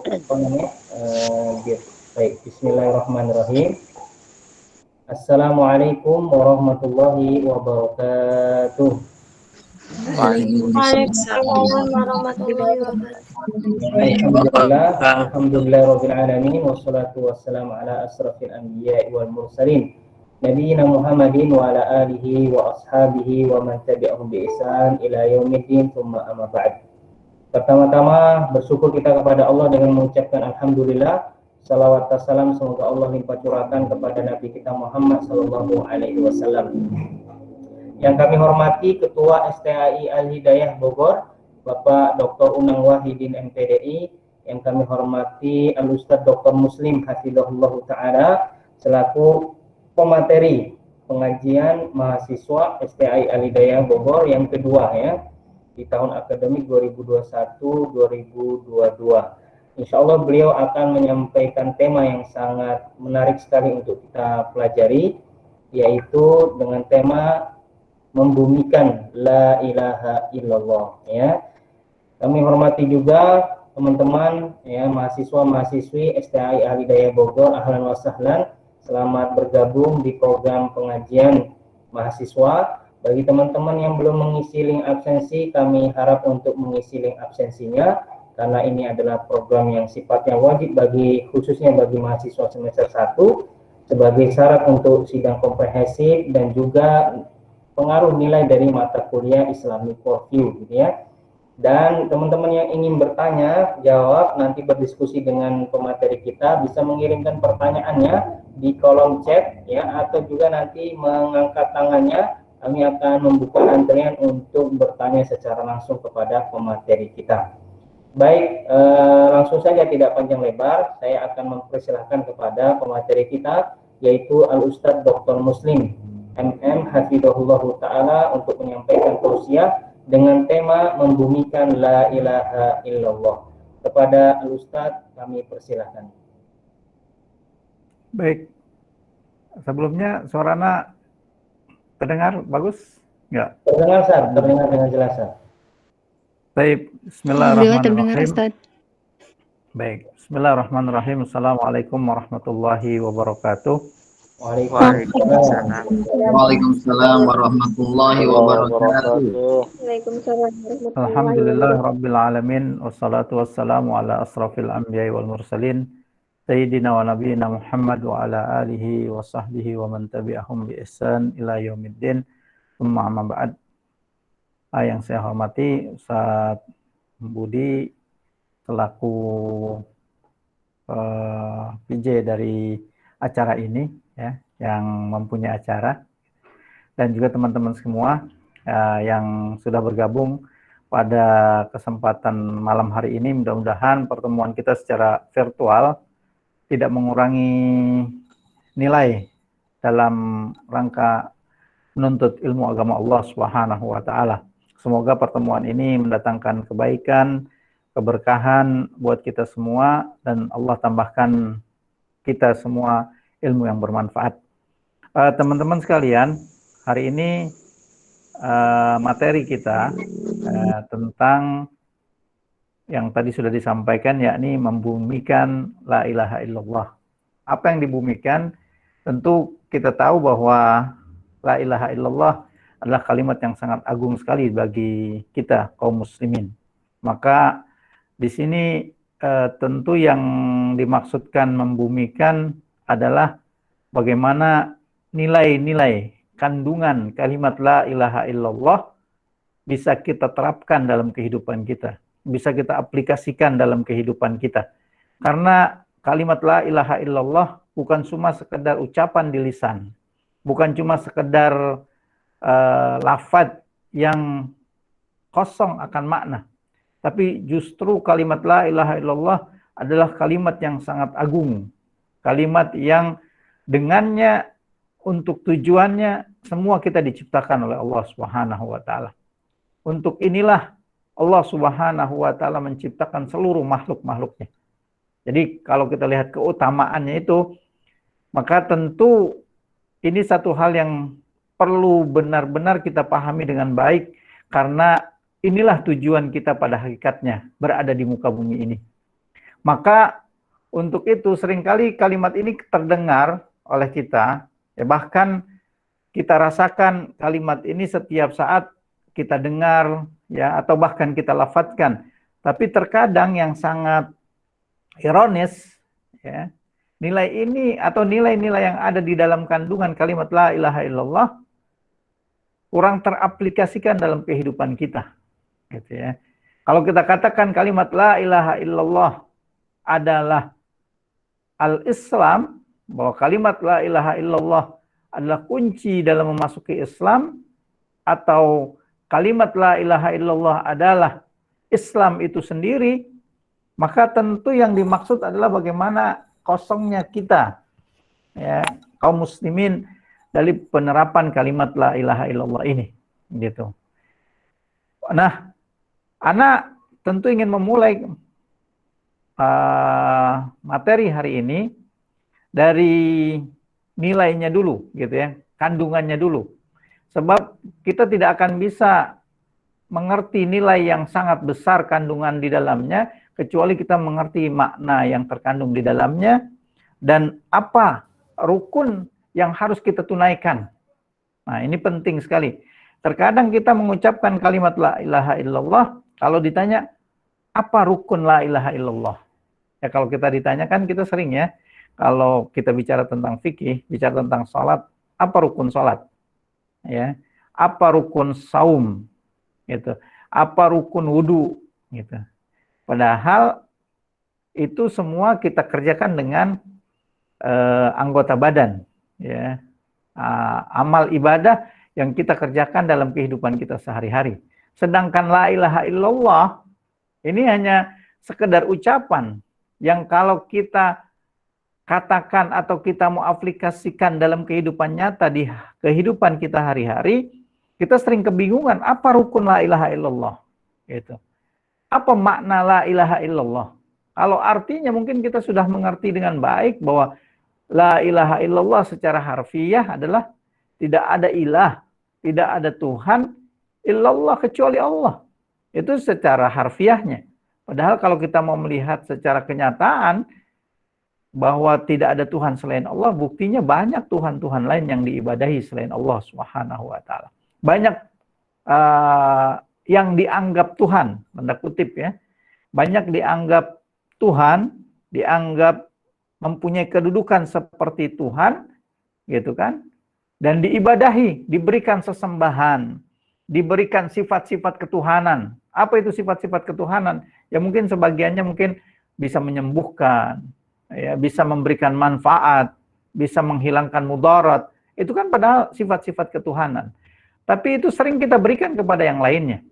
apa namanya? Baik, Bismillahirrahmanirrahim. Assalamualaikum warahmatullahi wabarakatuh. Waalaikumsalam warahmatullahi wabarakatuh. Alhamdulillah rabbil alamin wassalatu wassalamu ala asrafil anbiya'i wal mursalin nabiyina Muhammadin wa ala alihi wa ashabihi wa man tabi'ahum bi ihsan ila yaumiddin tsumma amma ba'd. Pertama-tama bersyukur kita kepada Allah dengan mengucapkan alhamdulillah, salawat dan salam semoga Allah limpah curahkan kepada Nabi kita Muhammad sallallahu alaihi wasallam. Yang kami hormati Ketua STAI Al-Hidayah Bogor, Bapak Dr. Unang Wahidin MPDI, yang kami hormati Al-Ustadz Dr. Muslim Hafizahullah Ta'ala selaku pemateri pengajian mahasiswa STAI Al-Hidayah Bogor yang kedua ya di tahun akademik 2021-2022. Insya Allah beliau akan menyampaikan tema yang sangat menarik sekali untuk kita pelajari, yaitu dengan tema membumikan la ilaha illallah ya. Kami hormati juga teman-teman ya, mahasiswa-mahasiswi STAI Al-Hidayah Bogor, ahlan wa sahlan, selamat bergabung di program pengajian mahasiswa. Bagi teman-teman yang belum mengisi link absensi, kami harap untuk mengisi link absensinya karena ini adalah program yang sifatnya wajib khususnya bagi mahasiswa semester 1 sebagai syarat untuk sidang komprehensif dan juga pengaruh nilai dari mata kuliah Islamic Worldview gitu ya. Dan teman-teman yang ingin bertanya, jawab, nanti berdiskusi dengan pemateri kita bisa mengirimkan pertanyaannya di kolom chat ya, atau juga nanti mengangkat tangannya. Kami akan membuka antrian untuk bertanya secara langsung kepada pemateri kita. Baik, langsung saja tidak panjang lebar, saya akan mempersilahkan kepada pemateri kita, yaitu Al-Ustadz Dr. Muslim MM Hafizahullah Ta'ala untuk menyampaikan tausiah dengan tema membumikan la ilaha illallah. Kepada Al-Ustadz kami persilahkan. Baik, sebelumnya suaranya terdengar bagus? Enggak? Terdengar, Ustaz, terdengar dengan jelas, Ustaz. Baik, bismillahirrahmanirrahim. Baik, bismillahirrahmanirrahim. Assalamualaikum warahmatullahi wabarakatuh. Waalaikumsalam warahmatullahi wabarakatuh. Alhamdulillah rabbil alamin, wassalatu wassalamu ala asrafil anbiya'i wal mursalin sayyidina wa nabiyina Muhammad wa ala alihi wa sahbihi wa man tabi'ahum bi ihsan ila yaumiddin. Tsumma amma ba'd. Yang saya hormati Ustaz Budi selaku PJ dari acara ini ya, yang mempunyai acara, dan juga teman-teman semua yang sudah bergabung pada kesempatan malam hari ini. Mudah-mudahan pertemuan kita secara virtual tidak mengurangi nilai dalam rangka menuntut ilmu agama Allah Subhanahu wa Ta'ala. Semoga pertemuan ini mendatangkan kebaikan, keberkahan buat kita semua, dan Allah tambahkan kita semua ilmu yang bermanfaat. Teman-teman sekalian, hari ini materi kita tentang yang tadi sudah disampaikan, yakni membumikan la ilaha illallah. Apa yang dibumikan? Tentu kita tahu bahwa la ilaha illallah adalah kalimat yang sangat agung sekali bagi kita kaum muslimin. Maka di sini tentu yang dimaksudkan membumikan adalah bagaimana nilai-nilai kandungan kalimat la ilaha illallah bisa kita terapkan dalam kehidupan kita, bisa kita aplikasikan dalam kehidupan kita. Karena kalimat la ilaha illallah bukan cuma sekedar ucapan di lisan, bukan cuma sekedar lafaz yang kosong akan makna, tapi justru kalimat la ilaha illallah adalah kalimat yang sangat agung, kalimat yang dengannya untuk tujuannya semua kita diciptakan oleh Allah Subhanahu wa Ta'ala. Untuk inilah Allah Subhanahu wa Ta'ala menciptakan seluruh makhluk-makhluknya. Jadi kalau kita lihat keutamaannya itu, maka tentu ini satu hal yang perlu benar-benar kita pahami dengan baik, karena inilah tujuan kita pada hakikatnya berada di muka bumi ini. Maka untuk itu seringkali kalimat ini terdengar oleh kita, ya bahkan kita rasakan kalimat ini setiap saat kita dengar, ya atau bahkan kita lafadzkan. Tapi terkadang yang sangat ironis, ya, nilai ini atau nilai-nilai yang ada di dalam kandungan kalimat la ilaha illallah kurang teraplikasikan dalam kehidupan kita, gitu ya. Kalau kita katakan kalimat la ilaha illallah adalah al-Islam, bahwa kalimat la ilaha illallah adalah kunci dalam memasuki Islam, atau kalimat la ilaha illallah adalah Islam itu sendiri, maka tentu yang dimaksud adalah bagaimana kosongnya kita, ya, kaum muslimin dari penerapan kalimat la ilaha illallah ini, gitu. Nah, Ana tentu ingin memulai materi hari ini dari nilainya dulu, gitu ya, kandungannya dulu. Sebab kita tidak akan bisa mengerti nilai yang sangat besar kandungan di dalamnya kecuali kita mengerti makna yang terkandung di dalamnya dan apa rukun yang harus kita tunaikan. Nah, ini penting sekali. Terkadang kita mengucapkan kalimat la ilaha illallah, kalau ditanya apa rukun la ilaha illallah? Ya kalau kita ditanyakan, kita sering ya, kalau kita bicara tentang fikih, bicara tentang sholat, apa rukun sholat? Ya, apa rukun saum? Gitu. Apa rukun wudu? Gitu. Padahal itu semua kita kerjakan dengan anggota badan, ya, amal ibadah yang kita kerjakan dalam kehidupan kita sehari-hari. Sedangkan la ilaha illallah ini hanya sekedar ucapan yang kalau kita katakan atau kita mau aplikasikan dalam kehidupan nyata di kehidupan kita hari-hari, kita sering kebingungan apa rukun la ilaha illallah, gitu. Apa makna la ilaha illallah? Kalau artinya mungkin kita sudah mengerti dengan baik bahwa la ilaha illallah secara harfiah adalah tidak ada ilah, tidak ada Tuhan illallah kecuali Allah. Itu secara harfiahnya. Padahal kalau kita mau melihat secara kenyataan bahwa tidak ada Tuhan selain Allah, buktinya banyak Tuhan-Tuhan lain yang diibadahi selain Allah Subhanahu wa taala. Banyak yang dianggap Tuhan, tanda kutip ya. Banyak dianggap Tuhan, dianggap mempunyai kedudukan seperti Tuhan, gitu kan? Dan diibadahi, diberikan sesembahan, diberikan sifat-sifat ketuhanan. Apa itu sifat-sifat ketuhanan? Ya mungkin sebagiannya mungkin bisa menyembuhkan, ya, bisa memberikan manfaat, bisa menghilangkan mudarat. Itu kan padahal sifat-sifat ketuhanan. Tapi itu sering kita berikan kepada yang lainnya.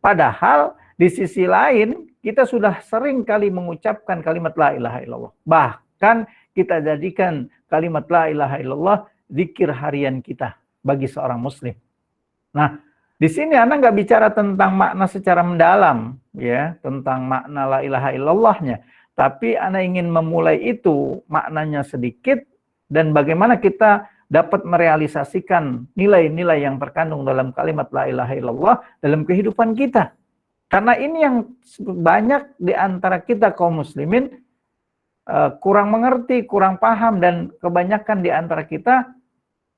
Padahal di sisi lain kita sudah sering kali mengucapkan kalimat la ilaha illallah. Bahkan kita jadikan kalimat la ilaha illallah zikir harian kita bagi seorang muslim. Nah, di sini Anda nggak bicara tentang makna secara mendalam, ya, tentang makna la ilaha illallahnya. Tapi Anda ingin memulai itu maknanya sedikit dan bagaimana kita dapat merealisasikan nilai-nilai yang terkandung dalam kalimat la ilaha illallah dalam kehidupan kita. Karena ini yang banyak di antara kita kaum muslimin kurang mengerti, kurang paham, dan kebanyakan di antara kita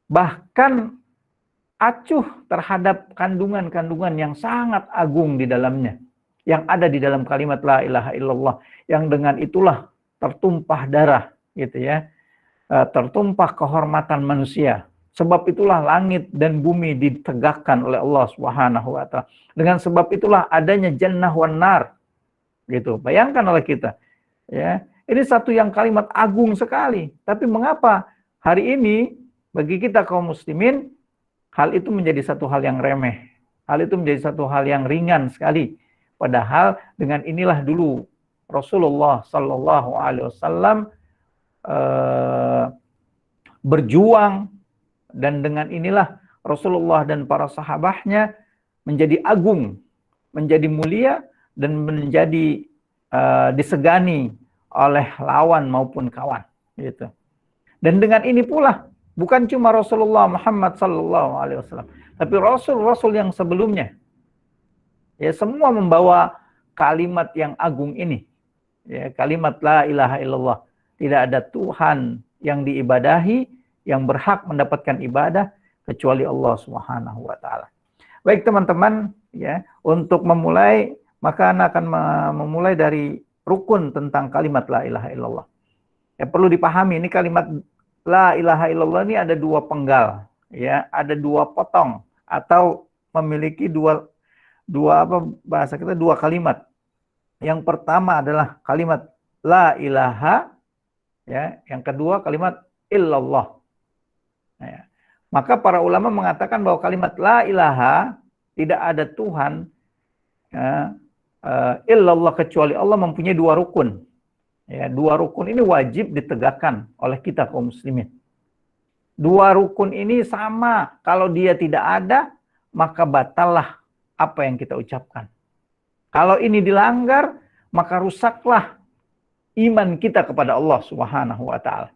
bahkan acuh terhadap kandungan-kandungan yang sangat agung di dalamnya, yang ada di dalam kalimat la ilaha illallah, yang dengan itulah tertumpah darah, gitu ya, tertumpah kehormatan manusia. Sebab itulah langit dan bumi ditegakkan oleh Allah Subhanahu wa taala. Dengan sebab itulah adanya jannah wan nar. Gitu. Bayangkan oleh kita, ya. Ini satu yang kalimat agung sekali. Tapi mengapa hari ini bagi kita kaum muslimin hal itu menjadi satu hal yang remeh. Hal itu menjadi satu hal yang ringan sekali. Padahal dengan inilah dulu Rasulullah sallallahu alaihi wasallam berjuang, dan dengan inilah Rasulullah dan para sahabatnya menjadi agung, menjadi mulia, dan menjadi disegani oleh lawan maupun kawan, gitu. Dan dengan ini pula bukan cuma Rasulullah Muhammad sallallahu alaihi wasallam, tapi rasul-rasul yang sebelumnya, ya, semua membawa kalimat yang agung ini. Ya, kalimat la ilaha illallah. Tidak ada Tuhan yang diibadahi, yang berhak mendapatkan ibadah kecuali Allah Subhanahu wa taala. Baik teman-teman, ya, untuk memulai maka Anda akan memulai dari rukun tentang kalimat la ilaha illallah. Ya, perlu dipahami ini kalimat la ilaha illallah ini ada dua penggal, ya, ada dua potong atau memiliki dua apa bahasa kita dua kalimat. Yang pertama adalah kalimat la ilaha, ya, yang kedua kalimat illallah. Ya. Maka para ulama mengatakan bahwa kalimat la ilaha, tidak ada Tuhan, ya, illallah kecuali Allah, mempunyai dua rukun. Ya, dua rukun ini wajib ditegakkan oleh kita kaum muslimin. Dua rukun ini sama, kalau dia tidak ada, maka batallah apa yang kita ucapkan. Kalau ini dilanggar, maka rusaklah iman kita kepada Allah Subhanahu wa taala.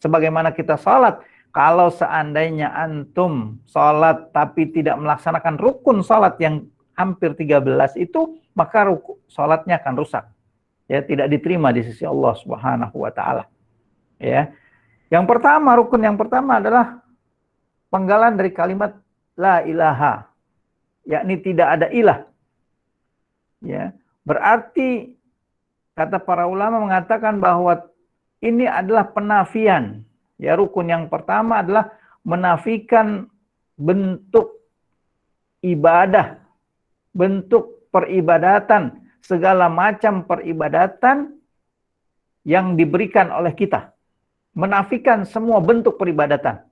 Sebagaimana kita salat, kalau seandainya antum salat tapi tidak melaksanakan rukun salat yang hampir 13 itu, maka salatnya akan rusak. Ya, tidak diterima di sisi Allah Subhanahu wa taala. Ya. Yang pertama, rukun yang pertama adalah penggalan dari kalimat la ilaha, yakni tidak ada ilah. Ya, berarti kata para ulama mengatakan bahwa ini adalah penafian. Ya, rukun yang pertama adalah menafikan bentuk ibadah, bentuk peribadatan, segala macam peribadatan yang diberikan oleh kita. Menafikan semua bentuk peribadatan.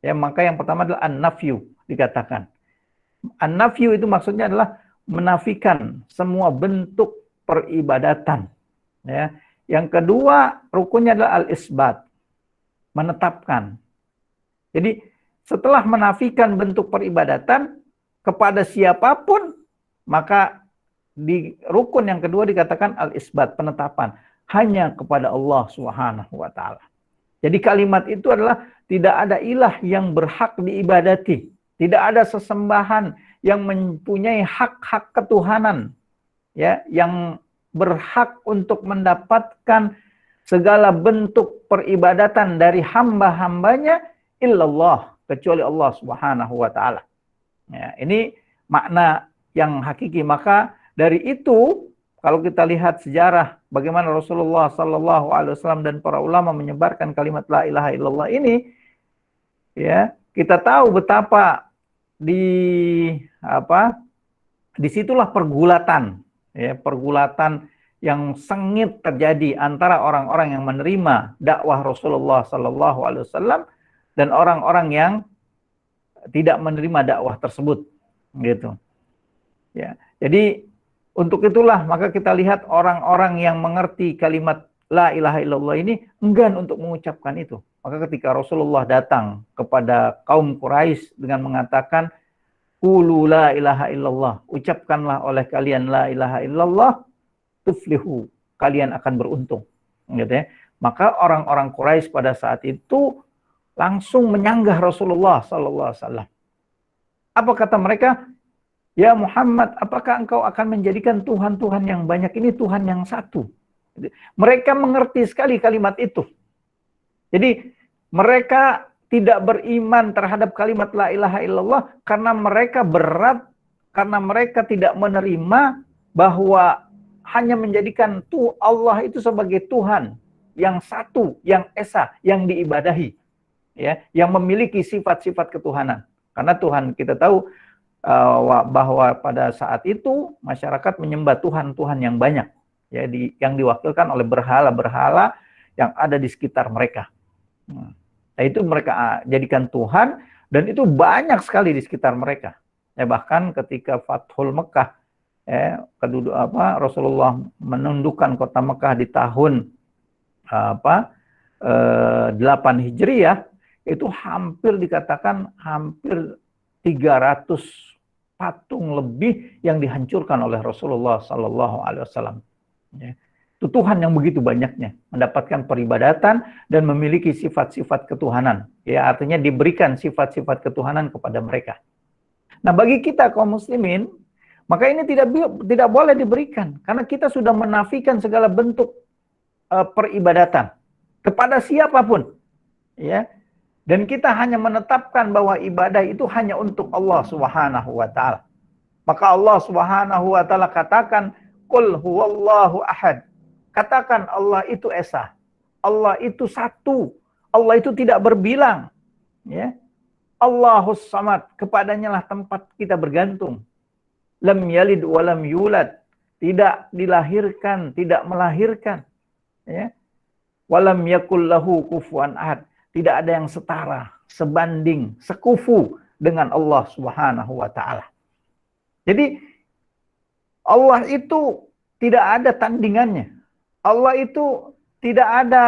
Ya, maka yang pertama adalah an-nafyu dikatakan. An-nafyu itu maksudnya adalah menafikan semua bentuk peribadatan. Ya. Yang kedua, rukunnya adalah al-isbat, menetapkan. Jadi setelah menafikan bentuk peribadatan kepada siapapun, maka di rukun yang kedua dikatakan al-isbat, penetapan, hanya kepada Allah Subhanahu wa taala. Jadi kalimat itu adalah tidak ada ilah yang berhak diibadati, tidak ada sesembahan yang mempunyai hak-hak ketuhanan, ya, yang berhak untuk mendapatkan segala bentuk peribadatan dari hamba-hambanya illallah, kecuali Allah Subhanahu wa taala. Ya, ini makna yang hakiki. Maka dari itu kalau kita lihat sejarah bagaimana Rasulullah sallallahu alaihi wasallam dan para ulama menyebarkan kalimat la ilaha illallah ini, ya, kita tahu betapa disitulah pergulatan, ya, pergulatan yang sengit terjadi antara orang-orang yang menerima dakwah Rasulullah sallallahu alaihi wasallam dan orang-orang yang tidak menerima dakwah tersebut, gitu. Ya. Jadi untuk itulah maka kita lihat orang-orang yang mengerti kalimat la ilaha illallah ini enggan untuk mengucapkan itu. Maka ketika Rasulullah datang kepada kaum Quraisy dengan mengatakan qulu la ilaha illallah, ucapkanlah oleh kalian la ilaha illallah, tuflihu, kalian akan beruntung, gitu ya. Maka orang-orang Quraisy pada saat itu langsung menyanggah Rasulullah sallallahu alaihi wasallam. Apa kata mereka? Ya Muhammad, apakah engkau akan menjadikan Tuhan-Tuhan yang banyak ini Tuhan yang satu? Mereka mengerti sekali kalimat itu. Jadi mereka tidak beriman terhadap kalimat la ilaha illallah karena mereka berat, karena mereka tidak menerima bahwa hanya menjadikan Allah itu sebagai Tuhan yang satu, yang esa, yang diibadahi, ya, yang memiliki sifat-sifat ketuhanan. Karena Tuhan kita tahu bahwa pada saat itu masyarakat menyembah Tuhan-Tuhan yang banyak, ya, yang diwakilkan oleh berhala-berhala yang ada di sekitar mereka. Nah, itu mereka jadikan Tuhan, dan itu banyak sekali di sekitar mereka. Ya, bahkan ketika Fathul Mekah, Rasulullah menundukkan kota Mekah di tahun 8 Hijriah, itu hampir dikatakan hampir 300 patung lebih yang dihancurkan oleh Rasulullah sallallahu alaihi wasallam. Ya. Itu Tuhan yang begitu banyaknya mendapatkan peribadatan dan memiliki sifat-sifat ketuhanan. Ya, artinya diberikan sifat-sifat ketuhanan kepada mereka. Nah, bagi kita kaum muslimin, Maka ini tidak boleh diberikan karena kita sudah menafikan segala bentuk peribadatan kepada siapapun, ya. Dan kita hanya menetapkan bahwa ibadah itu hanya untuk Allah Subhanahu wa taala. Maka Allah Subhanahu wa taala katakan, "Qul huwallahu ahad." Katakan Allah itu esa. Allah itu satu. Allah itu tidak berbilang, ya. Allahus samad, kepadanya lah tempat kita bergantung. Lam yalid wa lam yulad, tidak dilahirkan, tidak melahirkan, ya. Walam yakul lahu kufuwan ahad, tidak ada yang setara, sebanding, sekufu dengan Allah Subhanahu wa taala. Jadi Allah itu tidak ada tandingannya. Allah itu tidak ada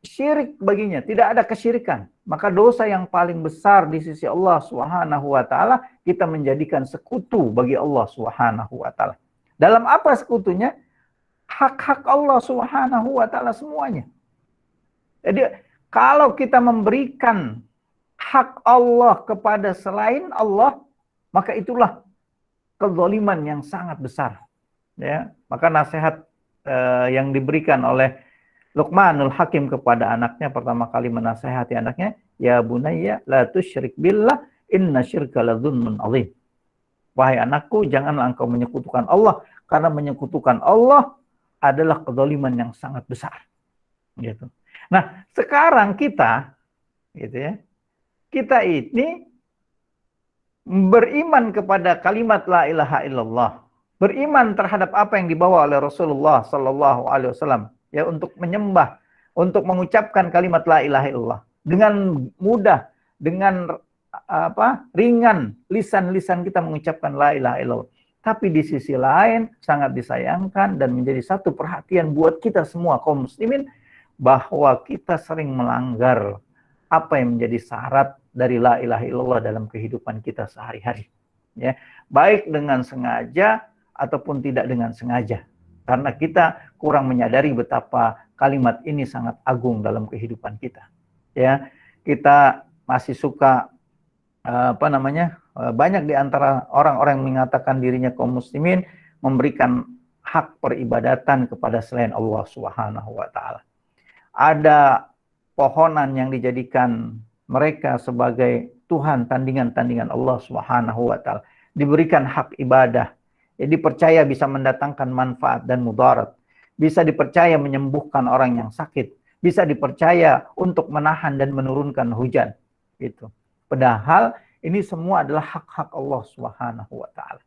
syirik baginya, tidak ada kesyirikan. Maka dosa yang paling besar di sisi Allah Subhanahu wa taala kita menjadikan sekutu bagi Allah Subhanahu wa taala. Dalam apa sekutunya? Hak-hak Allah Subhanahu wa taala semuanya. Jadi kalau kita memberikan hak Allah kepada selain Allah, maka itulah kezaliman yang sangat besar. Ya, maka nasihat yang diberikan oleh Luqmanul Hakim kepada anaknya, pertama kali menasihati anaknya, ya bunayya la tusyrik billah inna syirka la dzulmun adzim. Wahai anakku, janganlah engkau menyekutukan Allah, karena menyekutukan Allah adalah kezaliman yang sangat besar. Gitu. Nah, sekarang kita, gitu ya, kita ini beriman kepada kalimat la ilaha illallah, beriman terhadap apa yang dibawa oleh Rasulullah Sallallahu Alaihi Wasallam, ya, untuk menyembah, untuk mengucapkan kalimat la ilaha illallah dengan mudah, dengan ringan, lisan-lisan kita mengucapkan la ilaha illallah. Tapi di sisi lain sangat disayangkan dan menjadi satu perhatian buat kita semua kaum muslimin bahwa kita sering melanggar apa yang menjadi syarat dari la ilaha illallah dalam kehidupan kita sehari-hari, ya, baik dengan sengaja ataupun tidak dengan sengaja, karena kita kurang menyadari betapa kalimat ini sangat agung dalam kehidupan kita, ya. Kita masih suka banyak di antara orang-orang yang mengatakan dirinya kaum muslimin memberikan hak peribadatan kepada selain Allah Subhanahu wa taala. Ada pohonan yang dijadikan mereka sebagai Tuhan, tandingan-tandingan Allah Subhanahu wa taala. Diberikan hak ibadah. Jadi dipercaya bisa mendatangkan manfaat dan mudarat. Bisa dipercaya menyembuhkan orang yang sakit. Bisa dipercaya untuk menahan dan menurunkan hujan. Gitu. Padahal ini semua adalah hak-hak Allah Subhanahu wa taala.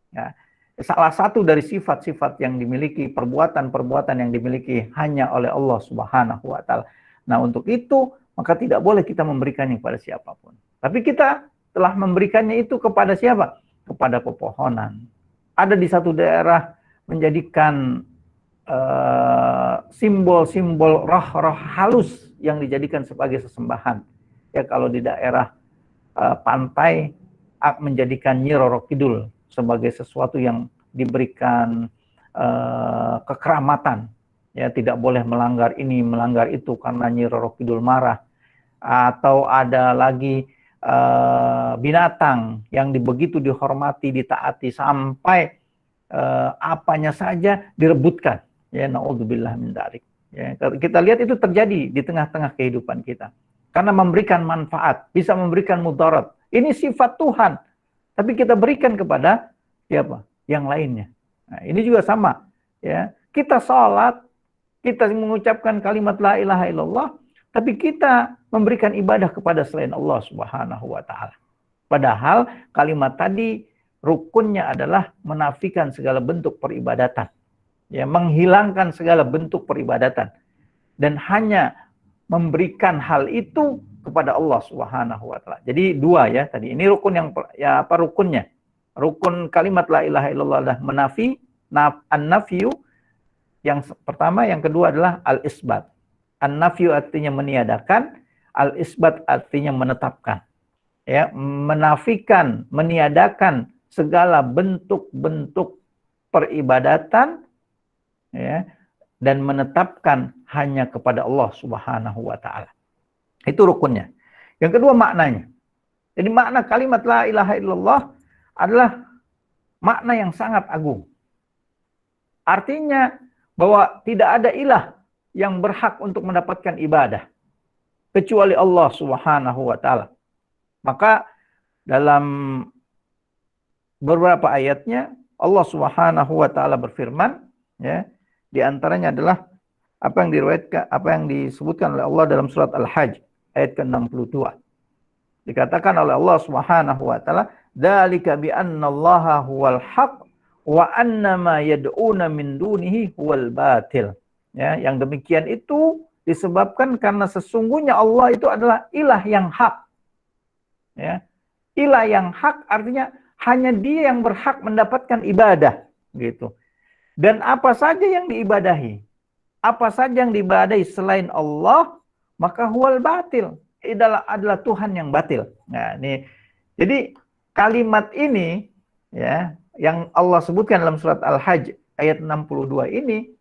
Ya. Salah satu dari sifat-sifat yang dimiliki, perbuatan-perbuatan yang dimiliki hanya oleh Allah Subhanahu wa taala. Nah, untuk itu maka tidak boleh kita memberikannya kepada siapapun. Tapi kita telah memberikannya itu kepada siapa? Kepada pepohonan. Ada di satu daerah menjadikan simbol-simbol roh-roh halus yang dijadikan sebagai sesembahan. Ya, kalau di daerah pantai menjadikan Nyi Roro Kidul sebagai sesuatu yang diberikan kekeramatan. Ya, tidak boleh melanggar ini, melanggar itu karena Nyi Roro Kidul marah. Atau ada lagi binatang yang begitu dihormati, ditaati sampai apanya saja direbutkan. Ya, naudzubillah min dzalik. Ya, kita lihat itu terjadi di tengah-tengah kehidupan kita. Karena memberikan manfaat, bisa memberikan mudarat. Ini sifat Tuhan. Tapi kita berikan kepada siapa? Yang lainnya. Nah, ini juga sama. Ya, kita sholat, kita mengucapkan kalimat la ilaha illallah, tapi kita memberikan ibadah kepada selain Allah Subhanahu wa taala. Padahal kalimat tadi rukunnya adalah menafikan segala bentuk peribadatan. Ya, menghilangkan segala bentuk peribadatan dan hanya memberikan hal itu kepada Allah Subhanahu wa taala. Jadi dua ya tadi. Ini rukun yang rukunnya? Rukun kalimat la ilaha illallah adalah menafi, an-nafyu yang pertama, yang kedua adalah al-isbat. An-nafyu artinya meniadakan, al-isbat artinya menetapkan. Ya, menafikan, meniadakan segala bentuk-bentuk peribadatan, ya, dan menetapkan hanya kepada Allah Subhanahu wa taala. Itu rukunnya. Yang kedua maknanya. Jadi makna kalimat la ilaha illallah adalah makna yang sangat agung. Artinya bahwa tidak ada ilah yang berhak untuk mendapatkan ibadah kecuali Allah Subhanahu wa taala. Maka dalam beberapa ayatnya Allah Subhanahu wa taala berfirman, ya, di antaranya adalah apa yang diriwayatkan, apa yang disebutkan oleh Allah dalam surat Al-Hajj ayat ke-62. Dikatakan oleh Allah Subhanahu wa taala, "Dzalika bi annallaha huwal haq wa anna ma yad'una min dunihi huwal batil." Ya, yang demikian itu disebabkan karena sesungguhnya Allah itu adalah ilah yang hak. Ya. Ilah yang hak artinya hanya Dia yang berhak mendapatkan ibadah, gitu. Dan apa saja yang diibadahi, apa saja yang diibadahi selain Allah, maka huwal batil, adalah Tuhan yang batil. Nah, ini jadi kalimat ini, ya, yang Allah sebutkan dalam surat Al-Hajj ayat 62 ini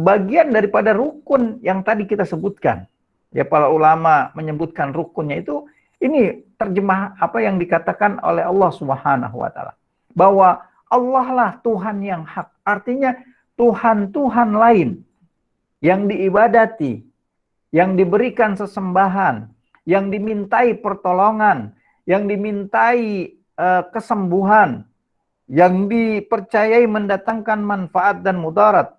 bagian daripada rukun yang tadi kita sebutkan. Ya, para ulama menyebutkan rukunnya itu, ini terjemah apa yang dikatakan oleh Allah Subhanahu wa taala. Bahwa Allah lah Tuhan yang hak. Artinya Tuhan-Tuhan lain yang diibadati, yang diberikan sesembahan, yang dimintai pertolongan, yang dimintai kesembuhan, yang dipercayai mendatangkan manfaat dan mudarat,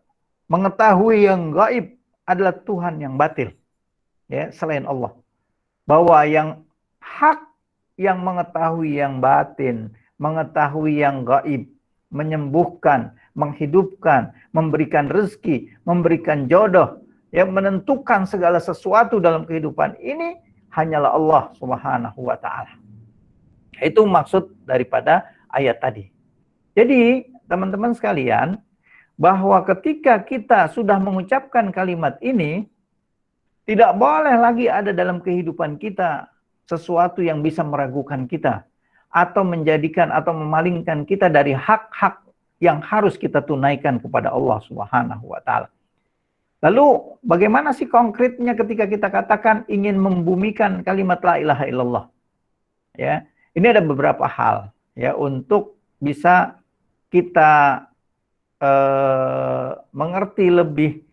mengetahui yang gaib, adalah Tuhan yang batil. Ya, selain Allah. Bahwa yang hak, yang mengetahui yang batin, mengetahui yang gaib, menyembuhkan, menghidupkan, memberikan rezeki, memberikan jodoh, yang menentukan segala sesuatu dalam kehidupan ini hanyalah Allah Subhanahu wa taala. Itu maksud daripada ayat tadi. Jadi, teman-teman sekalian, bahwa ketika kita sudah mengucapkan kalimat ini, tidak boleh lagi ada dalam kehidupan kita sesuatu yang bisa meragukan kita atau menjadikan atau memalingkan kita dari hak-hak yang harus kita tunaikan kepada Allah Subhanahu wa taala. Lalu bagaimana sih konkretnya ketika kita katakan ingin membumikan kalimat la ilaha illallah? Ya, ini ada beberapa hal ya untuk bisa kita mengerti lebih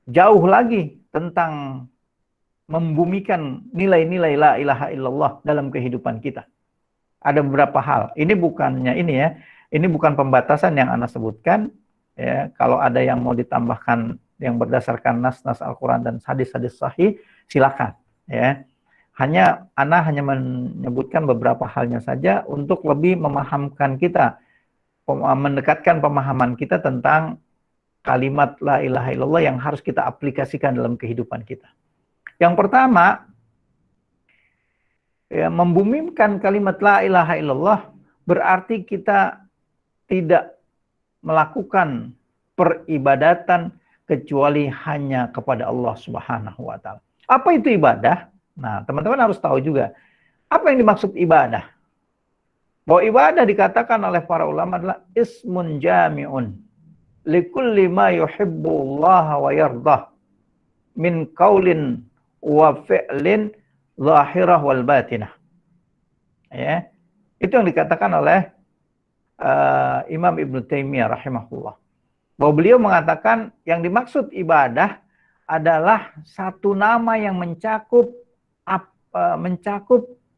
jauh lagi tentang membumikan nilai-nilai la ilaha illallah dalam kehidupan kita. Ada beberapa hal. Ini bukannya ini ya. Ini bukan pembatasan yang Anda sebutkan. Ya, kalau ada yang mau ditambahkan yang berdasarkan nas-nas Al-Quran dan hadis-hadis sahih, silakan. Ya. Anda hanya menyebutkan beberapa halnya saja untuk lebih memahamkan kita, mendekatkan pemahaman kita tentang kalimat la ilaha illallah yang harus kita aplikasikan dalam kehidupan kita. Yang pertama, ya, membumikan kalimat la ilaha illallah berarti kita tidak melakukan peribadatan kecuali hanya kepada Allah Subhanahu wa taala. Apa itu ibadah? Nah, teman-teman harus tahu juga apa yang dimaksud ibadah. Bahwa ibadah dikatakan oleh para ulama adalah ismun jami'un likulli ma yuhibbullaha wa yardah min qaulin wa fi'lin zahirah wal batinah. Ya. Itu yang dikatakan oleh Imam Ibnu Taimiyah rahimahullah. Bahwa beliau mengatakan yang dimaksud ibadah adalah satu nama yang mencakup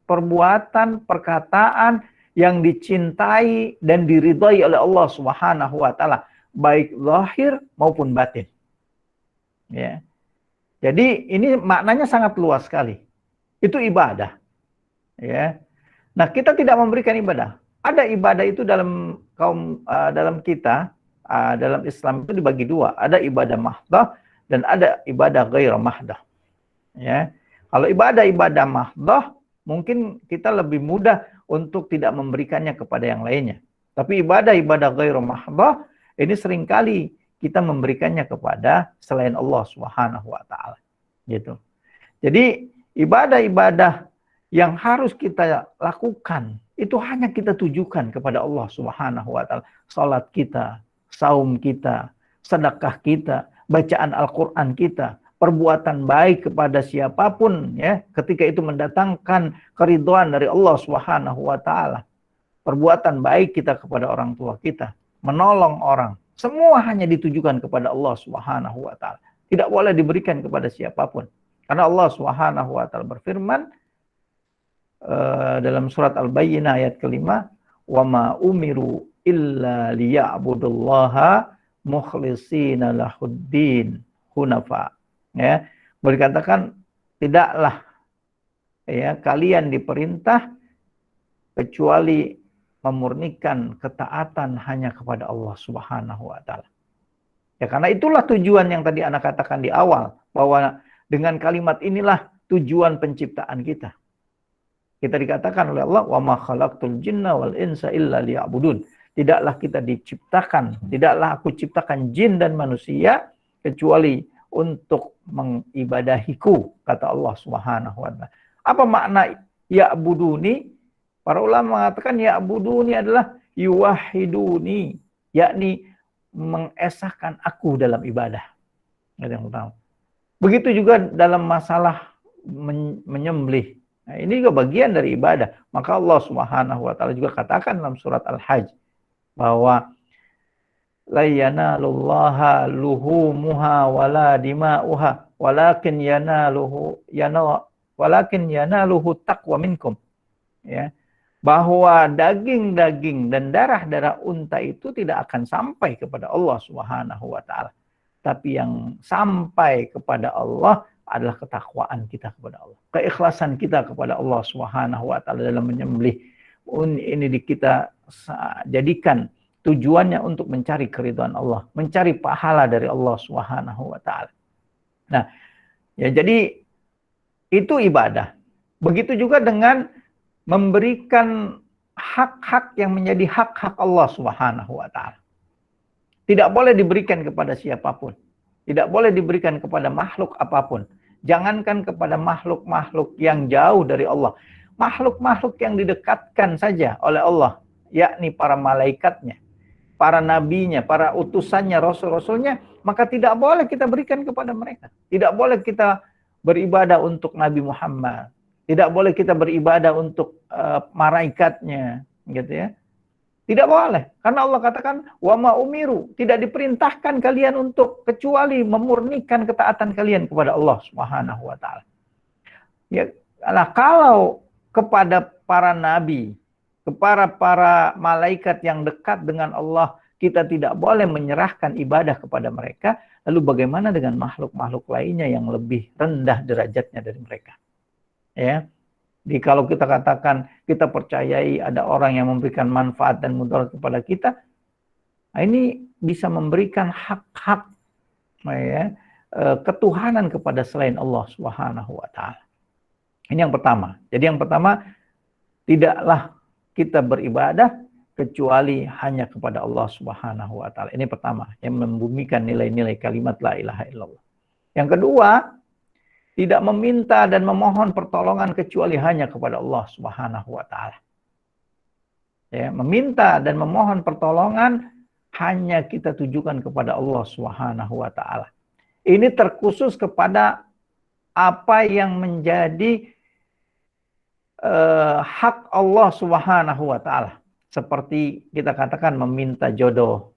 perbuatan, perkataan yang dicintai dan diridhai oleh Allah Subhanahu wa taala, baik zahir maupun batin. Ya. Jadi ini maknanya sangat luas sekali. Itu ibadah. Ya. Nah, kita tidak memberikan ibadah. Ada ibadah itu dalam dalam kita, dalam Islam itu dibagi dua. Ada ibadah mahdah dan ada ibadah ghair mahdah. Ya. Kalau ibadah mahdah, mungkin kita lebih mudah untuk tidak memberikannya kepada yang lainnya. Tapi ibadah ghair mahdah, ini seringkali kita memberikannya kepada selain Allah Subhanahu wa taala. Gitu. Jadi ibadah-ibadah yang harus kita lakukan itu hanya kita tujukan kepada Allah Subhanahu wa taala. Salat kita, saum kita, sedekah kita, bacaan Al-Qur'an kita, perbuatan baik kepada siapapun ya, ketika itu mendatangkan keridhaan dari Allah Subhanahu wa taala. perbuatan baik kita kepada orang tua kita, menolong orang, semua hanya ditujukan kepada Allah Subhanahu wa taala. Tidak boleh diberikan kepada siapapun. Karena Allah Subhanahu wa taala berfirman dalam surat Al-Bayyinah ayat kelima, "Wa ma umiru illa liya'budullaha mukhlishina lahuddin hunafa." Ya, berkatakan tidaklah ya kalian diperintah kecuali memurnikan ketaatan hanya kepada Allah Subhanahu wa taala. Ya, karena itulah tujuan yang tadi Ana katakan di awal, bahwa dengan kalimat inilah tujuan penciptaan kita. Kita dikatakan oleh Allah, "Wa ma khalaqtul jinna wal insa illa liya'budun." Tidaklah kita diciptakan, tidaklah aku ciptakan jin dan manusia kecuali untuk mengibadahiku, kata Allah Subhanahu wa taala. Apa makna ya'buduni? Para ulama mengatakan ya'buduni adalah yuwahiduni, yakni mengesahkan aku dalam ibadah. Itu yang pertama. Begitu juga dalam masalah menyembelih. Nah, ini juga bagian dari ibadah. Maka Allah Subhanahu wa taala juga katakan dalam surat Al-Hajj bahwa la yanalullaha luhumuha wala dima'uha walakin yanaluhu taqwa minkum. Ya. Bahwa daging-daging dan darah-darah unta itu tidak akan sampai kepada Allah Subhanahu wa taala. Tapi yang sampai kepada Allah adalah ketakwaan kita kepada Allah. Keikhlasan kita kepada Allah Subhanahu wa taala dalam menyembelih. Ini kita jadikan tujuannya untuk mencari keridhaan Allah, mencari pahala dari Allah Subhanahu wa taala. Nah, ya jadi itu ibadah. Begitu juga dengan memberikan hak-hak yang menjadi hak-hak Allah Subhanahu wa taala. Tidak boleh diberikan kepada siapapun. Tidak boleh diberikan kepada makhluk apapun. Jangankan kepada makhluk-makhluk yang jauh dari Allah. Makhluk-makhluk yang didekatkan saja oleh Allah, yakni para malaikatnya, para nabinya, para utusannya, rasul-rasulnya, maka tidak boleh kita berikan kepada mereka. Tidak boleh kita beribadah untuk Nabi Muhammad. Tidak boleh kita beribadah untuk malaikatnya, gitu ya. Tidak boleh, karena Allah katakan wa ma umiru, tidak diperintahkan kalian untuk kecuali memurnikan ketaatan kalian kepada Allah Subhanahu wa taala. Ya, nah kalau kepada para nabi, kepada para malaikat yang dekat dengan Allah, kita tidak boleh menyerahkan ibadah kepada mereka, lalu bagaimana dengan makhluk-makhluk lainnya yang lebih rendah derajatnya dari mereka? Ya. Jadi kalau kita katakan kita percayai ada orang yang memberikan manfaat dan mudarat kepada kita, nah ini bisa memberikan hak-hak ya, ketuhanan kepada selain Allah Subhanahu wa taala. Ini yang pertama. Jadi yang pertama, tidaklah kita beribadah kecuali hanya kepada Allah Subhanahu wa taala. Ini pertama, yang membumikan nilai-nilai kalimat la ilaha illallah. Yang kedua, tidak meminta dan memohon pertolongan kecuali hanya kepada Allah Subhanahu wa taala. Ya, meminta dan memohon pertolongan hanya kita tujukan kepada Allah Subhanahu wa taala. Ini terkhusus kepada apa yang menjadi hak Allah Subhanahu wa taala. Seperti kita katakan meminta jodoh.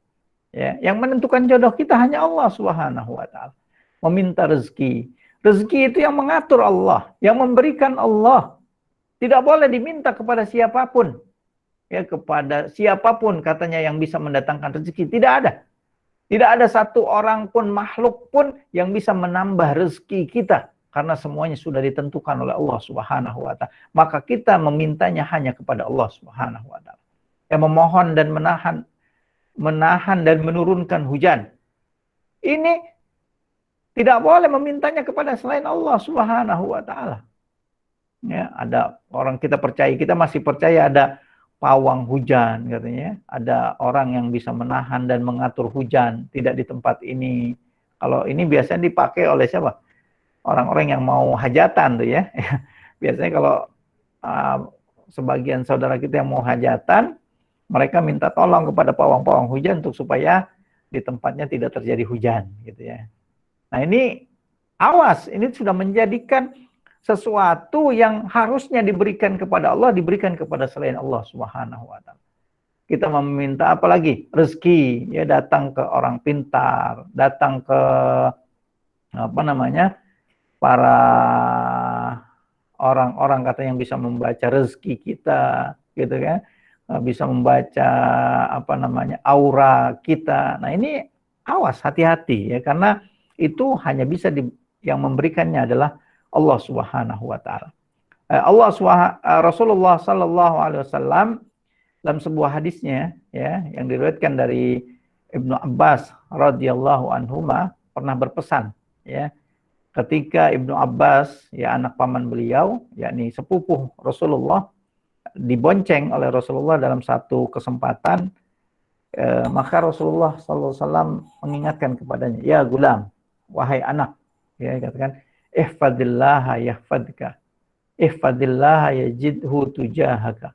Ya, yang menentukan jodoh kita hanya Allah Subhanahu wa taala. Meminta rezeki. Rezeki itu yang mengatur Allah, yang memberikan Allah. Tidak boleh diminta kepada siapapun. Ya, kepada siapapun katanya yang bisa mendatangkan rezeki. Tidak ada. Tidak ada satu orang pun, makhluk pun yang bisa menambah rezeki kita. Karena semuanya sudah ditentukan oleh Allah Subhanahu wa taala. Maka kita memintanya hanya kepada Allah Subhanahu wa taala. Yang memohon dan menahan dan menurunkan hujan. Ini tidak boleh memintanya kepada selain Allah Subhanahu wa taala. Ya, ada orang kita percaya, kita masih percaya ada pawang hujan katanya. Ada orang yang bisa menahan dan mengatur hujan, tidak di tempat ini. Kalau ini biasanya dipakai oleh siapa? Orang-orang yang mau hajatan tuh ya. Biasanya kalau sebagian saudara kita yang mau hajatan, mereka minta tolong kepada pawang-pawang hujan untuk supaya di tempatnya tidak terjadi hujan gitu ya. Nah ini awas, ini sudah menjadikan sesuatu yang harusnya diberikan kepada Allah diberikan kepada selain Allah Subhanahu wa taala. Kita meminta apa lagi? Rezeki, ya, datang ke orang pintar, datang ke apa namanya? Para orang-orang kata yang bisa membaca rezeki kita, gitu kan? Bisa membaca apa namanya? Aura kita. Nah, ini awas, hati-hati ya, karena itu hanya bisa yang memberikannya adalah Allah Subhanahu wa taala. Rasulullah sallallahu alaihi wasallam dalam sebuah hadisnya ya yang diriwayatkan dari Ibnu Abbas radhiyallahu anhuma pernah berpesan ya, ketika Ibnu Abbas ya anak paman beliau yakni sepupuh Rasulullah dibonceng oleh Rasulullah dalam satu kesempatan, maka Rasulullah sallallahu alaihi wasallam mengingatkan kepadanya, ya gulam, wahai anak, ya katakan ihfadillah yahfadka, ihfadillah yajidhu tujahaka.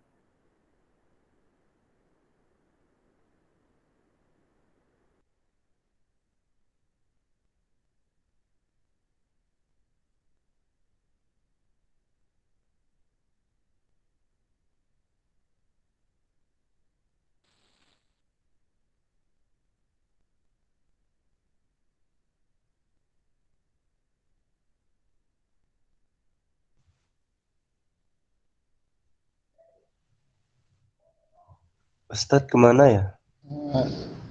Ustadz kemana ya?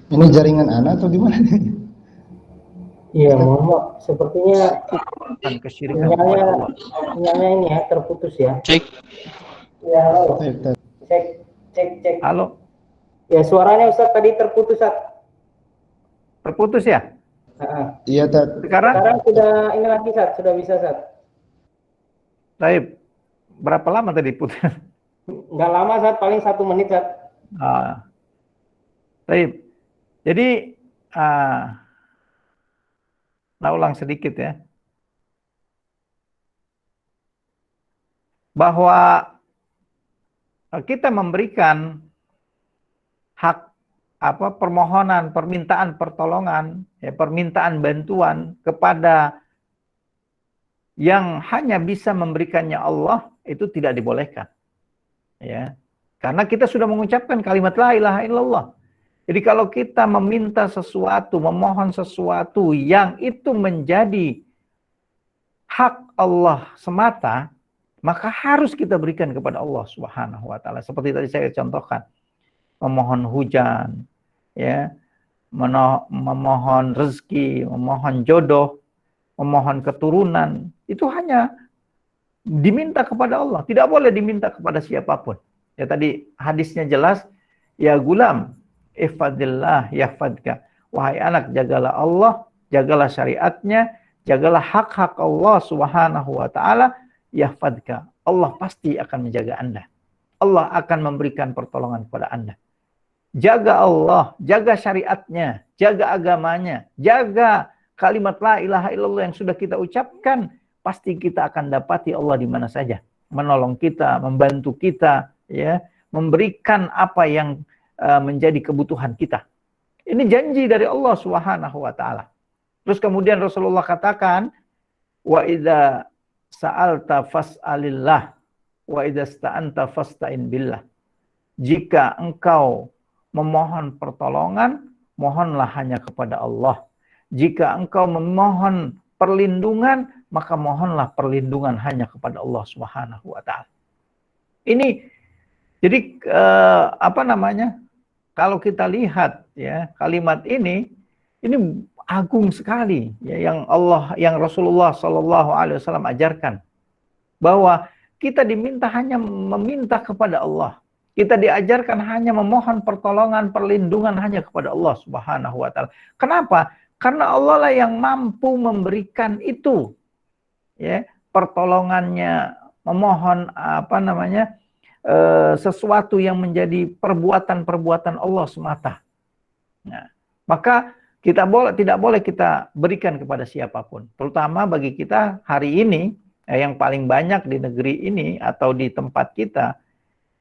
Ini jaringan anak atau gimana? Iya, mohon maaf. Sepertinya sinyalnya ini ya terputus ya. Cek. Ya, halo. Cek. Halo. Ya, suaranya Ustaz tadi terputus, Ustaz. Terputus ya? Iya, Tat. Sekarang sudah ini lagi, Ustaz. Sudah bisa, Ustaz. Baik. Berapa lama tadi putus? Enggak lama, Ustaz. Paling 1 menit, Ustaz. Baik. Jadi nah ulang sedikit ya. Bahwa kita memberikan hak permohonan, permintaan pertolongan, ya, permintaan bantuan kepada yang hanya bisa memberikannya Allah itu tidak dibolehkan. Ya. Karena kita sudah mengucapkan kalimat la ilaha illallah. Jadi kalau kita meminta sesuatu, memohon sesuatu yang itu menjadi hak Allah semata, maka harus kita berikan kepada Allah Subhanahu wa taala. Seperti tadi saya contohkan, memohon hujan, ya, memohon rezeki, memohon jodoh, memohon keturunan, itu hanya diminta kepada Allah, tidak boleh diminta kepada siapapun. Ya tadi hadisnya jelas, ya gulam, ihfadillah yahfadka. Wahai anak, jagalah Allah, jagalah syariatnya, jagalah hak-hak Allah Subhanahu wa taala, yahfadka. Allah pasti akan menjaga Anda. Allah akan memberikan pertolongan kepada Anda. Jaga Allah, jaga syariatnya, jaga agamanya, jaga kalimat la ilaha illallah yang sudah kita ucapkan, pasti kita akan dapati Allah di mana saja, menolong kita, membantu kita, ya, memberikan apa yang menjadi kebutuhan kita. Ini janji dari Allah Subhanahu wa taala. Terus kemudian Rasulullah katakan, wa idza sa'alta fas'alillah wa idza sta'anta fasta'in billah. Jika engkau memohon pertolongan, mohonlah hanya kepada Allah. Jika engkau memohon perlindungan, maka mohonlah perlindungan hanya kepada Allah Subhanahu wa taala. Ini jadi kalau kita lihat ya kalimat ini agung sekali ya, yang Rasulullah Shallallahu Alaihi Wasallam ajarkan bahwa kita diminta hanya meminta kepada Allah. Kita diajarkan hanya memohon pertolongan, perlindungan hanya kepada Allah Subhanahu wa taala. Kenapa? Karena Allah lah yang mampu memberikan itu. Ya, pertolongannya, memohon sesuatu yang menjadi perbuatan-perbuatan Allah semata. Nah, maka tidak boleh kita berikan kepada siapapun. Terutama bagi kita hari ini yang paling banyak di negeri ini atau di tempat kita,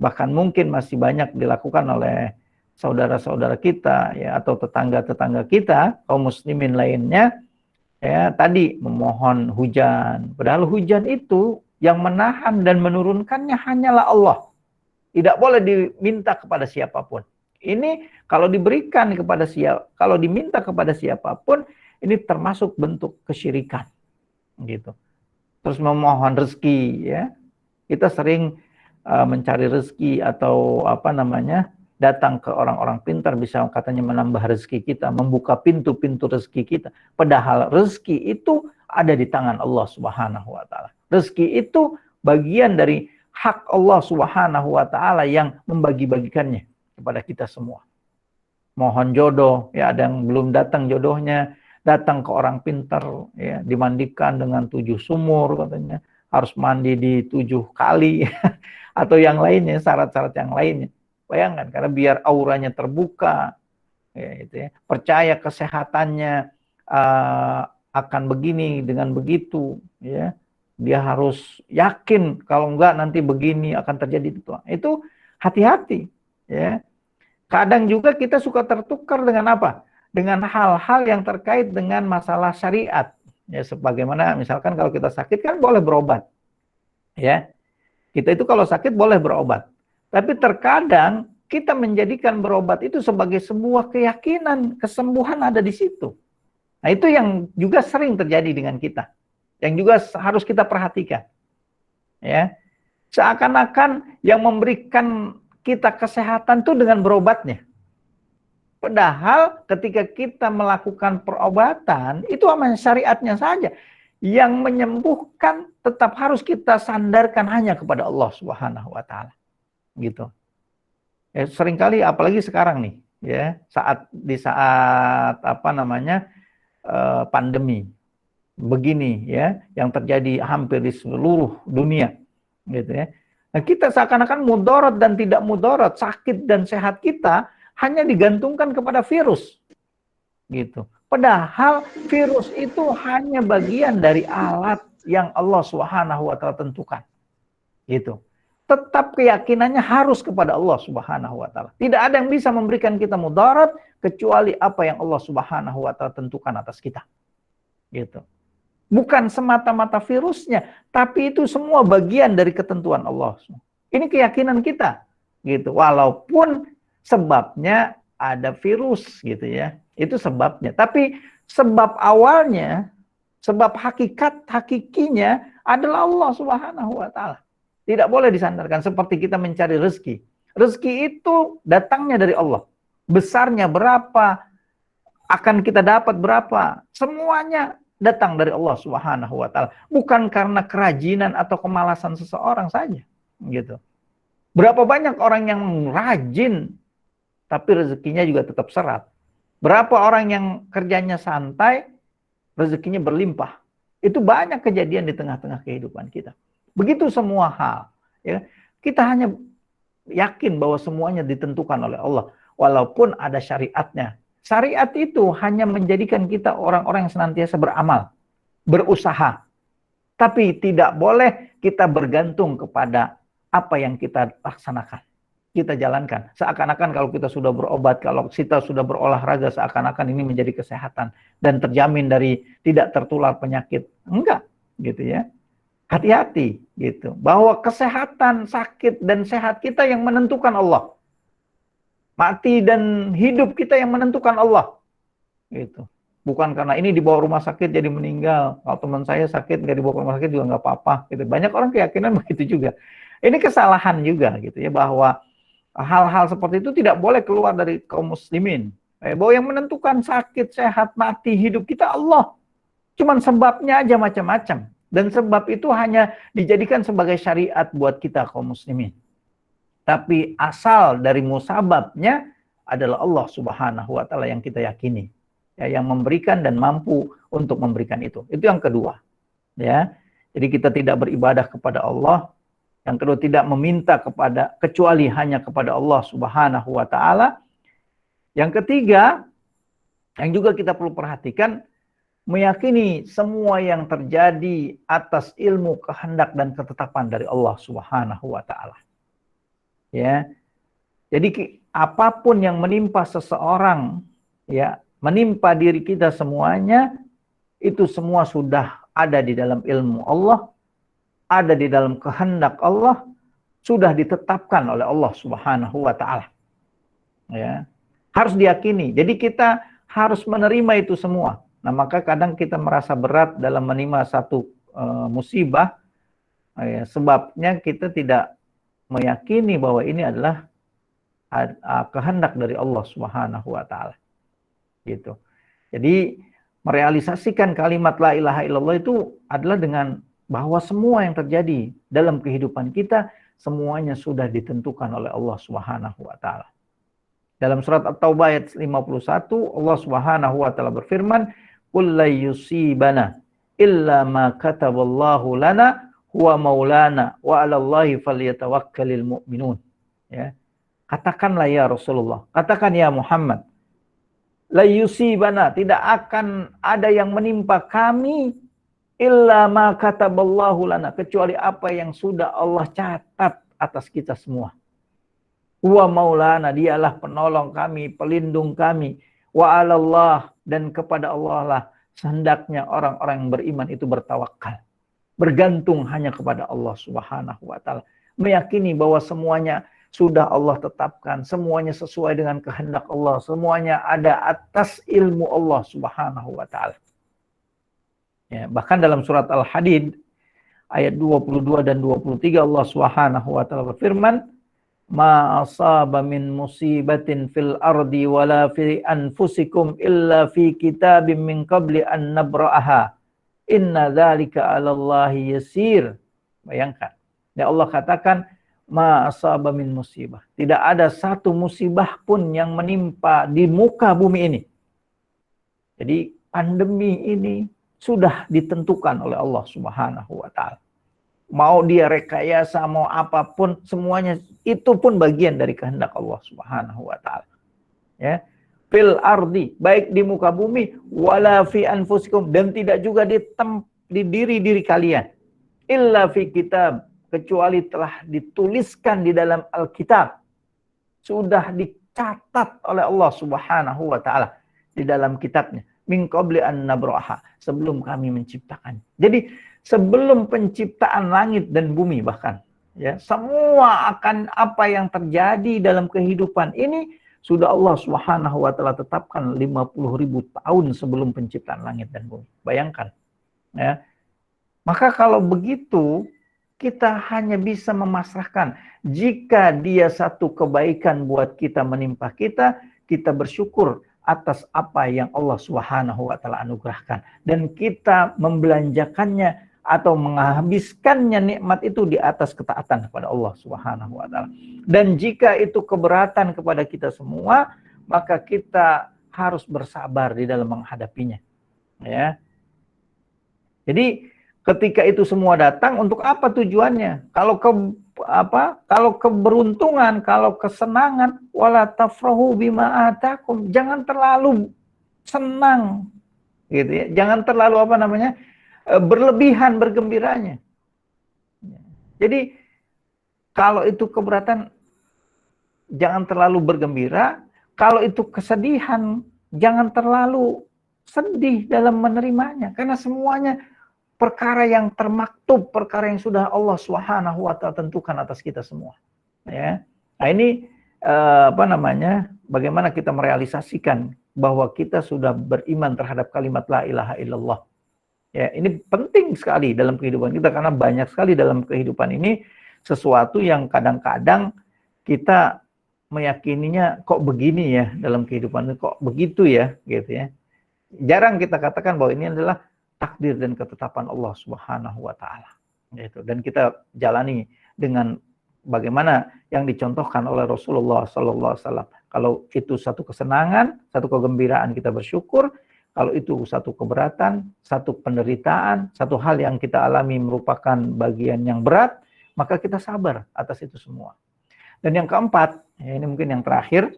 bahkan mungkin masih banyak dilakukan oleh saudara-saudara kita ya atau tetangga-tetangga kita, kaum muslimin lainnya, ya tadi memohon hujan. Padahal hujan itu Yang menahan dan menurunkannya hanyalah Allah. Tidak boleh diminta kepada siapapun. Ini kalau diberikan kepada kalau diminta kepada siapapun, ini termasuk bentuk kesyirikan, gitu. Terus memohon rezeki, ya. Kita sering mencari rezeki atau datang ke orang-orang pintar, bisa katanya menambah rezeki kita, membuka pintu-pintu rezeki kita. Padahal rezeki itu ada di tangan Allah Subhanahu wa taala. Rezeki itu bagian dari hak Allah Subhanahu wa taala yang membagi-bagikannya kepada kita semua. Mohon jodoh, ya ada yang belum datang jodohnya, datang ke orang pintar, ya dimandikan dengan 7 sumur katanya, harus mandi di 7 kali atau yang lainnya, syarat-syarat yang lainnya. Bayangkan, karena biar auranya terbuka, ya, itu ya. Percaya kesehatannya akan begini dengan begitu, ya. Dia harus yakin, kalau enggak nanti begini akan terjadi itu. Itu hati-hati, ya. Kadang juga kita suka tertukar dengan apa? Dengan hal-hal yang terkait dengan masalah syariat. Ya, sebagaimana misalkan kalau kita sakit kan boleh berobat. Ya. Kita itu kalau sakit boleh berobat. Tapi terkadang kita menjadikan berobat itu sebagai sebuah keyakinan, kesembuhan ada di situ. Nah, itu yang juga sering terjadi dengan kita. Yang juga harus kita perhatikan. Ya. Seakan-akan yang memberikan kita kesehatan itu dengan berobatnya. Padahal ketika kita melakukan perobatan, itu hanya syariatnya saja. Yang menyembuhkan tetap harus kita sandarkan hanya kepada Allah Subhanahu wa taala. Gitu. Ya, seringkali apalagi sekarang nih, ya, di saat pandemi begini, ya, yang terjadi hampir di seluruh dunia, gitu ya. Nah, kita seakan-akan mudarat dan tidak mudarat, sakit dan sehat kita hanya digantungkan kepada virus, gitu. Padahal virus itu hanya bagian dari alat yang Allah Subhanahu wa taala tentukan, gitu. Tetap keyakinannya harus kepada Allah Subhanahu wa taala. Tidak ada yang bisa memberikan kita mudarat kecuali apa yang Allah Subhanahu wa taala tentukan atas kita, gitu. Bukan semata-mata virusnya, tapi itu semua bagian dari ketentuan Allah. Ini keyakinan kita, gitu. Walaupun sebabnya ada virus, gitu ya. Itu sebabnya. Tapi sebab awalnya, sebab hakikinya adalah Allah Subhanahu wa taala. Tidak boleh disandarkan seperti kita mencari rezeki. Rezeki itu datangnya dari Allah. Besarnya berapa, akan kita dapat berapa, semuanya datang dari Allah Subhanahu wa taala, bukan karena kerajinan atau kemalasan seseorang saja, gitu. Berapa banyak orang yang rajin tapi rezekinya juga tetap serat. Berapa orang yang kerjanya santai, rezekinya berlimpah. Itu banyak kejadian di tengah-tengah kehidupan kita. Begitu semua hal, ya. Kita hanya yakin bahwa semuanya ditentukan oleh Allah, walaupun ada syariatnya. Syariat itu hanya menjadikan kita orang-orang yang senantiasa beramal, berusaha. Tapi tidak boleh kita bergantung kepada apa yang kita laksanakan, kita jalankan. Seakan-akan kalau kita sudah berobat, kalau kita sudah berolahraga, seakan-akan ini menjadi kesehatan dan terjamin dari tidak tertular penyakit. Enggak, gitu ya. Hati-hati, gitu. Bahwa kesehatan, sakit, dan sehat kita yang menentukan Allah. Mati dan hidup kita yang menentukan Allah. Gitu. Bukan karena ini dibawa rumah sakit jadi meninggal. Kalau teman saya sakit nggak dibawa ke rumah sakit juga nggak apa-apa. Gitu. Banyak orang keyakinan begitu juga. Ini kesalahan juga, gitu ya, bahwa hal-hal seperti itu tidak boleh keluar dari kaum muslimin. Bahwa yang menentukan sakit, sehat, mati, hidup kita Allah. Cuman sebabnya aja macam-macam. Dan sebab itu hanya dijadikan sebagai syariat buat kita kaum muslimin. Tapi asal dari musababnya adalah Allah Subhanahu wa taala yang kita yakini. Ya, yang memberikan dan mampu untuk memberikan itu. Itu yang kedua. Ya. Jadi kita tidak beribadah kepada Allah. Yang kedua, tidak meminta kecuali hanya kepada Allah Subhanahu wa taala. Yang ketiga, yang juga kita perlu perhatikan, meyakini semua yang terjadi atas ilmu, kehendak dan ketetapan dari Allah Subhanahu wa taala. Ya. Jadi apapun yang menimpa seseorang, ya, menimpa diri kita semuanya, itu semua sudah ada di dalam ilmu Allah ada di dalam kehendak Allah, sudah ditetapkan oleh Allah Subhanahu wa taala. Ya. Harus diyakini. Jadi kita harus menerima itu semua. Nah, maka kadang kita merasa berat dalam menerima satu musibah, ya, sebabnya kita tidak meyakini bahwa ini adalah kehendak dari Allah Subhanahu wa taala. Gitu. Jadi merealisasikan kalimat la ilaha illallah itu adalah dengan bahwa semua yang terjadi dalam kehidupan kita semuanya sudah ditentukan oleh Allah Subhanahu wa taala. Dalam surat At-Taubah ayat 51, Allah Subhanahu wa taala berfirman, "Qul la yusibana illa ma kataballahu lana huwa maulana wa 'alallahi falyatawakkalul mu'minun." Ya. Katakanlah ya Rasulullah, katakan ya Muhammad, la yusibana, tidak akan ada yang menimpa kami illa ma kataballahu lana, kecuali apa yang sudah Allah catat atas kita semua. Wa maulana, dialah penolong kami, pelindung kami. Wa 'alallah, dan kepada Allah lah sehendaknya orang-orang yang beriman itu bertawakal. Bergantung hanya kepada Allah Subhanahu wa taala. Meyakini bahwa semuanya sudah Allah tetapkan, semuanya sesuai dengan kehendak Allah, semuanya ada atas ilmu Allah Subhanahu wa taala. Ya, bahkan dalam surat Al-Hadid ayat 22 dan 23 Allah Subhanahu wa taala berfirman, "Ma asaba min musibatin fil ardi wala fi anfusikum illa fi kitabim min qabli an nabra'aha. Inna dzalika 'alallahi yasir." Bayangkan. Ya, Allah katakan ma asaba min musibah. Tidak ada satu musibah pun yang menimpa di muka bumi ini. Jadi pandemi ini sudah ditentukan oleh Allah Subhanahu wa taala. Mau dia rekayasa, mau apapun, semuanya itu pun bagian dari kehendak Allah Subhanahu wa taala. Ya. Fil ardi, baik di muka bumi, wala fi anfusikum, dan tidak juga di diri-diri kalian. Illa fi kitab, kecuali telah dituliskan di dalam Alkitab. Sudah dicatat oleh Allah Subhanahu wa taala di dalam kitabnya. Min qabli an nabraha, sebelum kami menciptakan. Jadi sebelum penciptaan langit dan bumi bahkan, ya, semua akan apa yang terjadi dalam kehidupan ini sudah Allah Subhanahu wa taala tetapkan 50.000 tahun sebelum penciptaan langit dan bumi. Bayangkan. Ya. Maka kalau begitu, kita hanya bisa memasrahkan. Jika dia satu kebaikan buat kita menimpa kita, kita bersyukur atas apa yang Allah Subhanahu wa taala anugerahkan, dan kita membelanjakannya atau menghabiskannya nikmat itu di atas ketaatan kepada Allah Subhanahu wa taala. Dan jika itu keberatan kepada kita semua, maka kita harus bersabar di dalam menghadapinya. Ya. Jadi ketika itu semua datang, untuk apa tujuannya? Kalau keberuntungan, kalau kesenangan, wala tafrahu bima atakum, jangan terlalu senang, gitu ya. Jangan terlalu berlebihan bergembiranya. Jadi kalau itu keberatan, jangan terlalu bergembira. Kalau itu kesedihan, jangan terlalu sedih dalam menerimanya, karena semuanya perkara yang termaktub, perkara yang sudah Allah Subhanahu wa taala tentukan atas kita semua. Ya. Nah, ini bagaimana kita merealisasikan bahwa kita sudah beriman terhadap kalimat la ilaha illallah. Ya, ini penting sekali dalam kehidupan kita, karena banyak sekali dalam kehidupan ini sesuatu yang kadang-kadang kita meyakininya kok begini ya dalam kehidupan ini, kok begitu ya, gitu ya. Jarang kita katakan bahwa ini adalah takdir dan ketetapan Allah Subhanahu wa taala. Gitu. Dan kita jalani dengan bagaimana yang dicontohkan oleh Rasulullah sallallahu alaihi wasallam. Kalau itu satu kesenangan, satu kegembiraan, kita bersyukur. Kalau itu satu keberatan, satu penderitaan, satu hal yang kita alami merupakan bagian yang berat, maka kita sabar atas itu semua. Dan yang keempat, ya ini mungkin yang terakhir,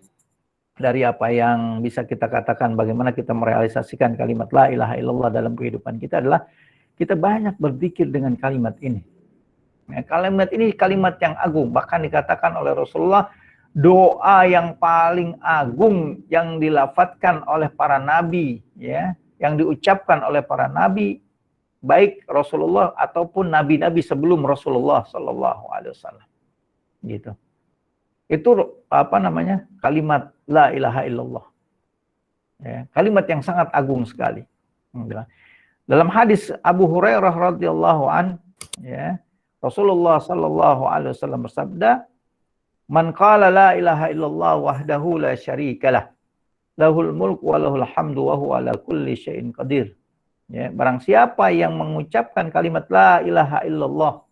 dari apa yang bisa kita katakan bagaimana kita merealisasikan kalimat la ilaha illallah dalam kehidupan kita adalah kita banyak berzikir dengan kalimat ini. Ya, kalimat ini kalimat yang agung, bahkan dikatakan oleh Rasulullah doa yang paling agung yang dilafadzkan oleh para nabi, ya, yang diucapkan oleh para nabi baik Rasulullah ataupun nabi-nabi sebelum Rasulullah sallallahu alaihi wasallam. Gitu. Itu apa namanya? Kalimat la ilaha illallah. Ya, kalimat yang sangat agung sekali. Dalam hadis Abu Hurairah radhiyallahu an, ya, Rasulullah sallallahu alaihi wasallam bersabda, "Man qala la ilaha illallah wahdahu la syarikalah, lahul mulku wa lahul hamdu wa huwa ala kulli syai'in qadir." Ya, barang siapa yang mengucapkan kalimat la ilaha illallah,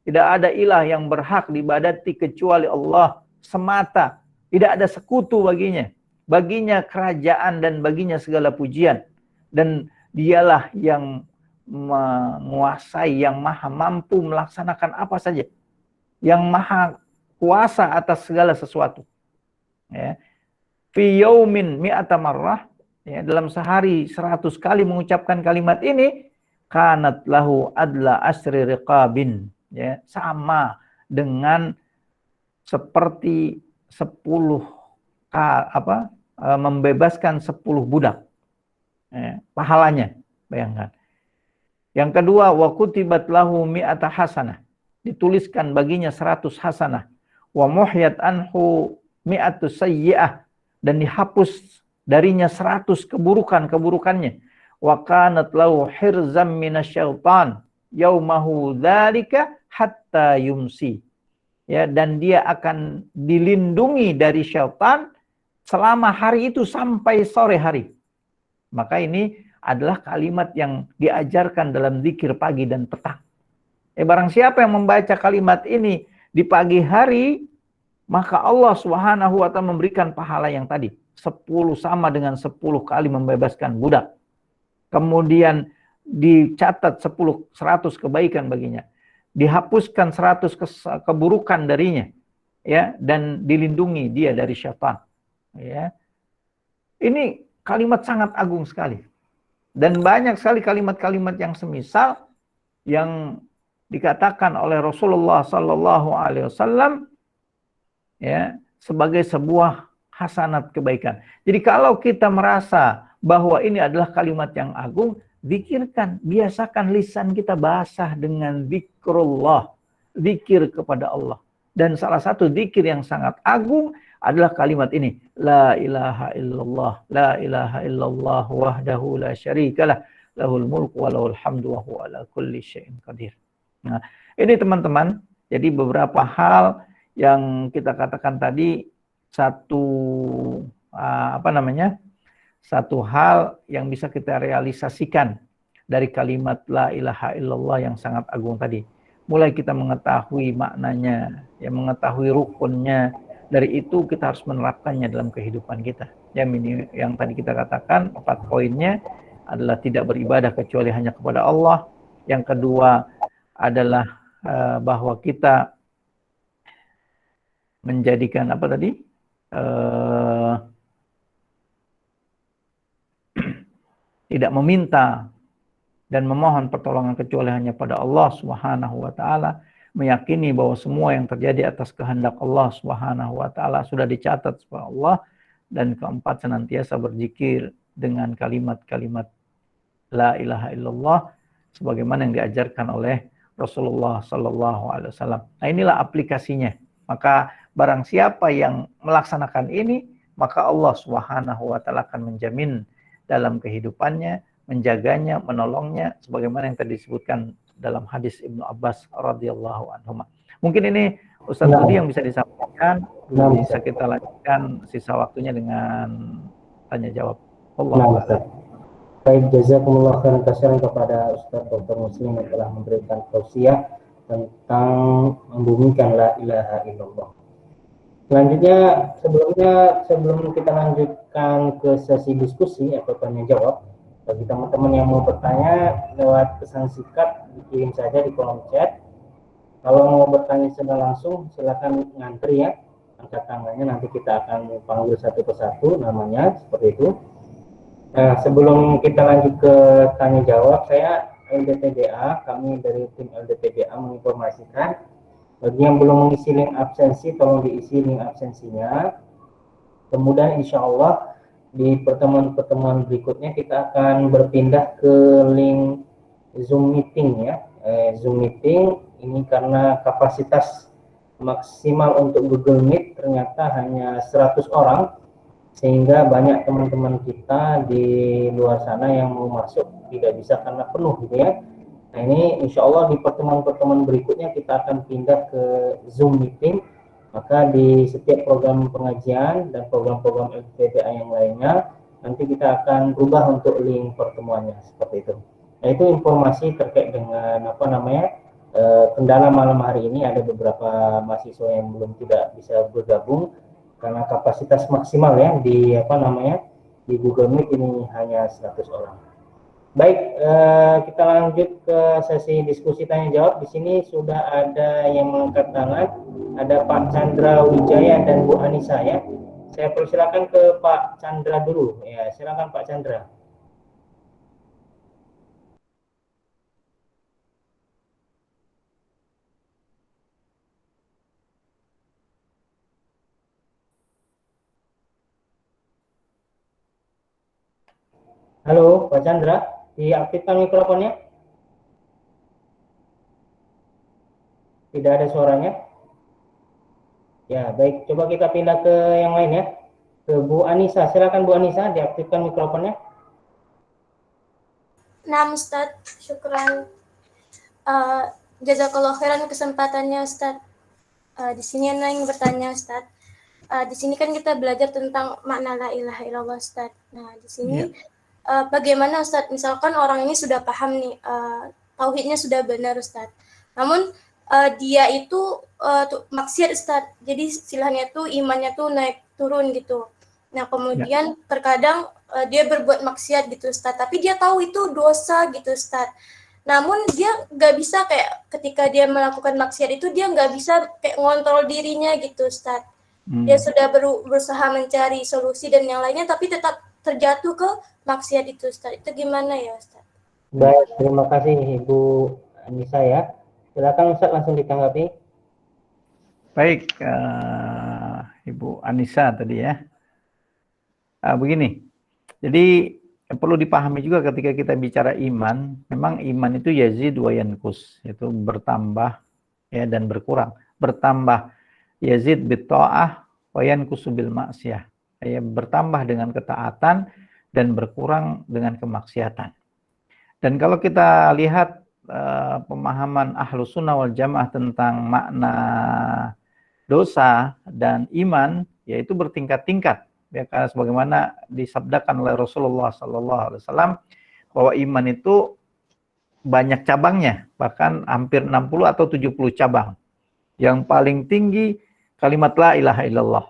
tidak ada ilah yang berhak diibadati kecuali Allah semata, tidak ada sekutu baginya. Baginya kerajaan dan baginya segala pujian. Dan dialah yang menguasai, yang maha mampu melaksanakan apa saja. Yang maha kuasa atas segala sesuatu. Ya. Fi yaumin mi'ata marrah, ya, dalam sehari 100 kali mengucapkan kalimat ini, kanat lahu adla asri riqabin, ya, sama dengan seperti 10 membebaskan 10 budak. Pahalanya, bayangkan. Yang kedua, wa kutibat lahu mi'ata hasanah, dituliskan baginya 100 hasanah. Wa muhyat anhu mi'atu sayyi'ah, dan dihapus darinya 100 keburukannya. Wa kanat lahu hirzam minasyaitan yaumahu dzalika hatta yumsi. Ya, dan dia akan dilindungi dari syaitan selama hari itu sampai sore hari. Maka ini adalah kalimat yang diajarkan dalam zikir pagi dan petang. Barang siapa yang membaca kalimat ini di pagi hari, maka Allah Subhanahu wa ta'ala memberikan pahala yang tadi. 10 sama dengan 10 kali membebaskan budak. Kemudian dicatat 100 kebaikan baginya. Dihapuskan 100 keburukan darinya, ya, dan dilindungi dia dari syaitan. Ya. Ini kalimat sangat agung sekali. Dan banyak sekali kalimat-kalimat yang semisal yang dikatakan oleh Rasulullah sallallahu alaihi wasallam, ya, sebagai sebuah hasanat kebaikan. Jadi kalau kita merasa bahwa ini adalah kalimat yang agung, zikirkan, biasakan lisan kita basah dengan zikrullah, zikir kepada Allah. Dan salah satu zikir yang sangat agung adalah kalimat ini, la ilaha illallah, la ilaha illallah wahdahu la syarikalah, lahul mulku wa lahul hamdu wa huwa ala kulli syai'in qadir. Nah, ini teman-teman, jadi beberapa hal yang kita katakan tadi, satu satu hal yang bisa kita realisasikan dari kalimat la ilaha illallah yang sangat agung tadi. Mulai kita mengetahui maknanya, ya, mengetahui rukunnya, dari itu kita harus menerapkannya dalam kehidupan kita. Yang tadi kita katakan 4 poinnya adalah tidak beribadah kecuali hanya kepada Allah. Yang kedua adalah bahwa kita menjadikan apa tadi? Tidak meminta dan memohon pertolongan kecuali hanya pada Allah Subhanahu wa taala, meyakini bahwa semua yang terjadi atas kehendak Allah Subhanahu wa taala sudah dicatat oleh Allah, dan keempat senantiasa berzikir dengan kalimat-kalimat la ilaha illallah sebagaimana yang diajarkan oleh Rasulullah sallallahu alaihi wasallam. Nah, inilah aplikasinya. Maka barang siapa yang melaksanakan ini, maka Allah Subhanahu wa taala akan menjamin dalam kehidupannya, menjaganya, menolongnya, sebagaimana yang tadi disebutkan dalam hadis Ibnu Abbas radhiyallahu anhu. Mungkin ini Ustaz Budi yang bisa disampaikan, bisa kita lanjutkan sisa waktunya dengan tanya jawab. Allah. Baik, jazakumullah khairan katsiran kepada Ustaz Dr. Muslim yang telah memberikan tausiah tentang membumikan la ilaha illallah. Selanjutnya, sebelum kita lanjutkan ke sesi diskusi atau tanya jawab, bagi teman-teman yang mau bertanya lewat pesan singkat, dikirim saja di kolom chat. Kalau mau bertanya secara langsung, silakan ngantri ya, angkat tangannya, nanti kita akan panggil satu persatu namanya, seperti itu. Nah, sebelum kita lanjut ke tanya jawab, saya LDPBA, kami dari tim LDPBA menginformasikan bagi yang belum mengisi link absensi, tolong diisi link absensinya. Kemudian insya Allah di pertemuan-pertemuan berikutnya kita akan berpindah ke link Zoom meeting ya. Zoom meeting ini karena kapasitas maksimal untuk Google Meet ternyata hanya 100 orang, sehingga banyak teman-teman kita di luar sana yang mau masuk tidak bisa karena penuh gitu ya. Nah ini insya Allah di pertemuan-pertemuan berikutnya kita akan pindah ke Zoom meeting. Maka di setiap program pengajian dan program-program LPDA yang lainnya nanti kita akan ubah untuk link pertemuannya seperti itu. Nah itu informasi terkait dengan kendala malam hari ini. Ada beberapa mahasiswa yang belum tidak bisa bergabung karena kapasitas maksimal ya di di Google Meet ini hanya 100 orang. Baik, kita lanjut ke sesi diskusi tanya jawab. Di sini sudah ada yang mengangkat tangan, ada Pak Chandra Wijaya dan Bu Anissa ya. Saya persilakan ke Pak Chandra dulu ya. Silakan Pak Chandra. Halo Pak Chandra, diaktifkan mikrofonnya. Tidak ada suaranya. Ya, baik. Coba kita pindah ke yang lain ya. Ke Bu Anissa. Silakan Bu Anissa, diaktifkan mikrofonnya. Nah, Ustaz, syukran. Jazakallah khairan kesempatannya, Ustaz. Di sini Ana ingin bertanya, Ustaz. Di sini kan kita belajar tentang makna la ilaha illallah, Ustaz. Nah, di sini bagaimana, Ustaz? Misalkan orang ini sudah paham nih, tauhidnya sudah benar, Ustaz. Namun dia itu maksiat, Ustaz. Jadi istilahnya tuh imannya tuh naik turun gitu. Nah, kemudian terkadang dia berbuat maksiat gitu, Ustaz. Tapi dia tahu itu dosa gitu, Ustaz. Namun dia nggak bisa kayak ketika dia melakukan maksiat itu dia nggak bisa kayak ngontrol dirinya gitu, Ustaz. Dia sudah berusaha mencari solusi dan yang lainnya, tapi tetap terjatuh ke maksiat itu, Ustaz. Itu gimana ya, Ustaz? Baik, terima kasih Ibu Anissa ya. Silakan Ustaz langsung ditanggapi. Baik, Ibu Anissa tadi ya. Begini, jadi perlu dipahami juga ketika kita bicara iman, memang iman itu yazid wa yanqus, itu bertambah ya dan berkurang. Bertambah yazid bitta'ah wa yanqusu bil ma'siyah. Ya, bertambah dengan ketaatan dan berkurang dengan kemaksiatan. Dan kalau kita lihat pemahaman Ahlus Sunnah wal Jamaah tentang makna dosa dan iman, yaitu bertingkat-tingkat. Ya, karena sebagaimana disabdakan oleh Rasulullah SAW bahwa iman itu banyak cabangnya, bahkan hampir 60 atau 70 cabang. Yang paling tinggi kalimat la ilaha illallah.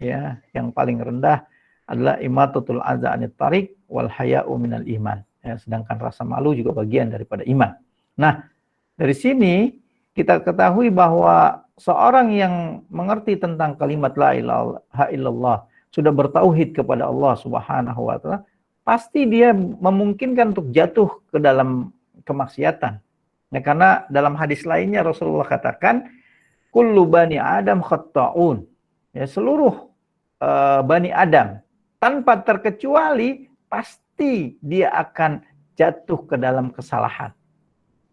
Ya, yang paling rendah adalah imatatul adza anit tariq wal haya'u minal iman. Ya, sedangkan rasa malu juga bagian daripada iman. Nah, dari sini kita ketahui bahwa seorang yang mengerti tentang kalimat la ilaha illallah, sudah bertauhid kepada Allah Subhanahu wa taala, pasti dia memungkinkan untuk jatuh ke dalam kemaksiatan. Ya, karena dalam hadis lainnya Rasulullah katakan, kullu bani Adam khatta'un. Ya, seluruh bani Adam tanpa terkecuali pasti dia akan jatuh ke dalam kesalahan.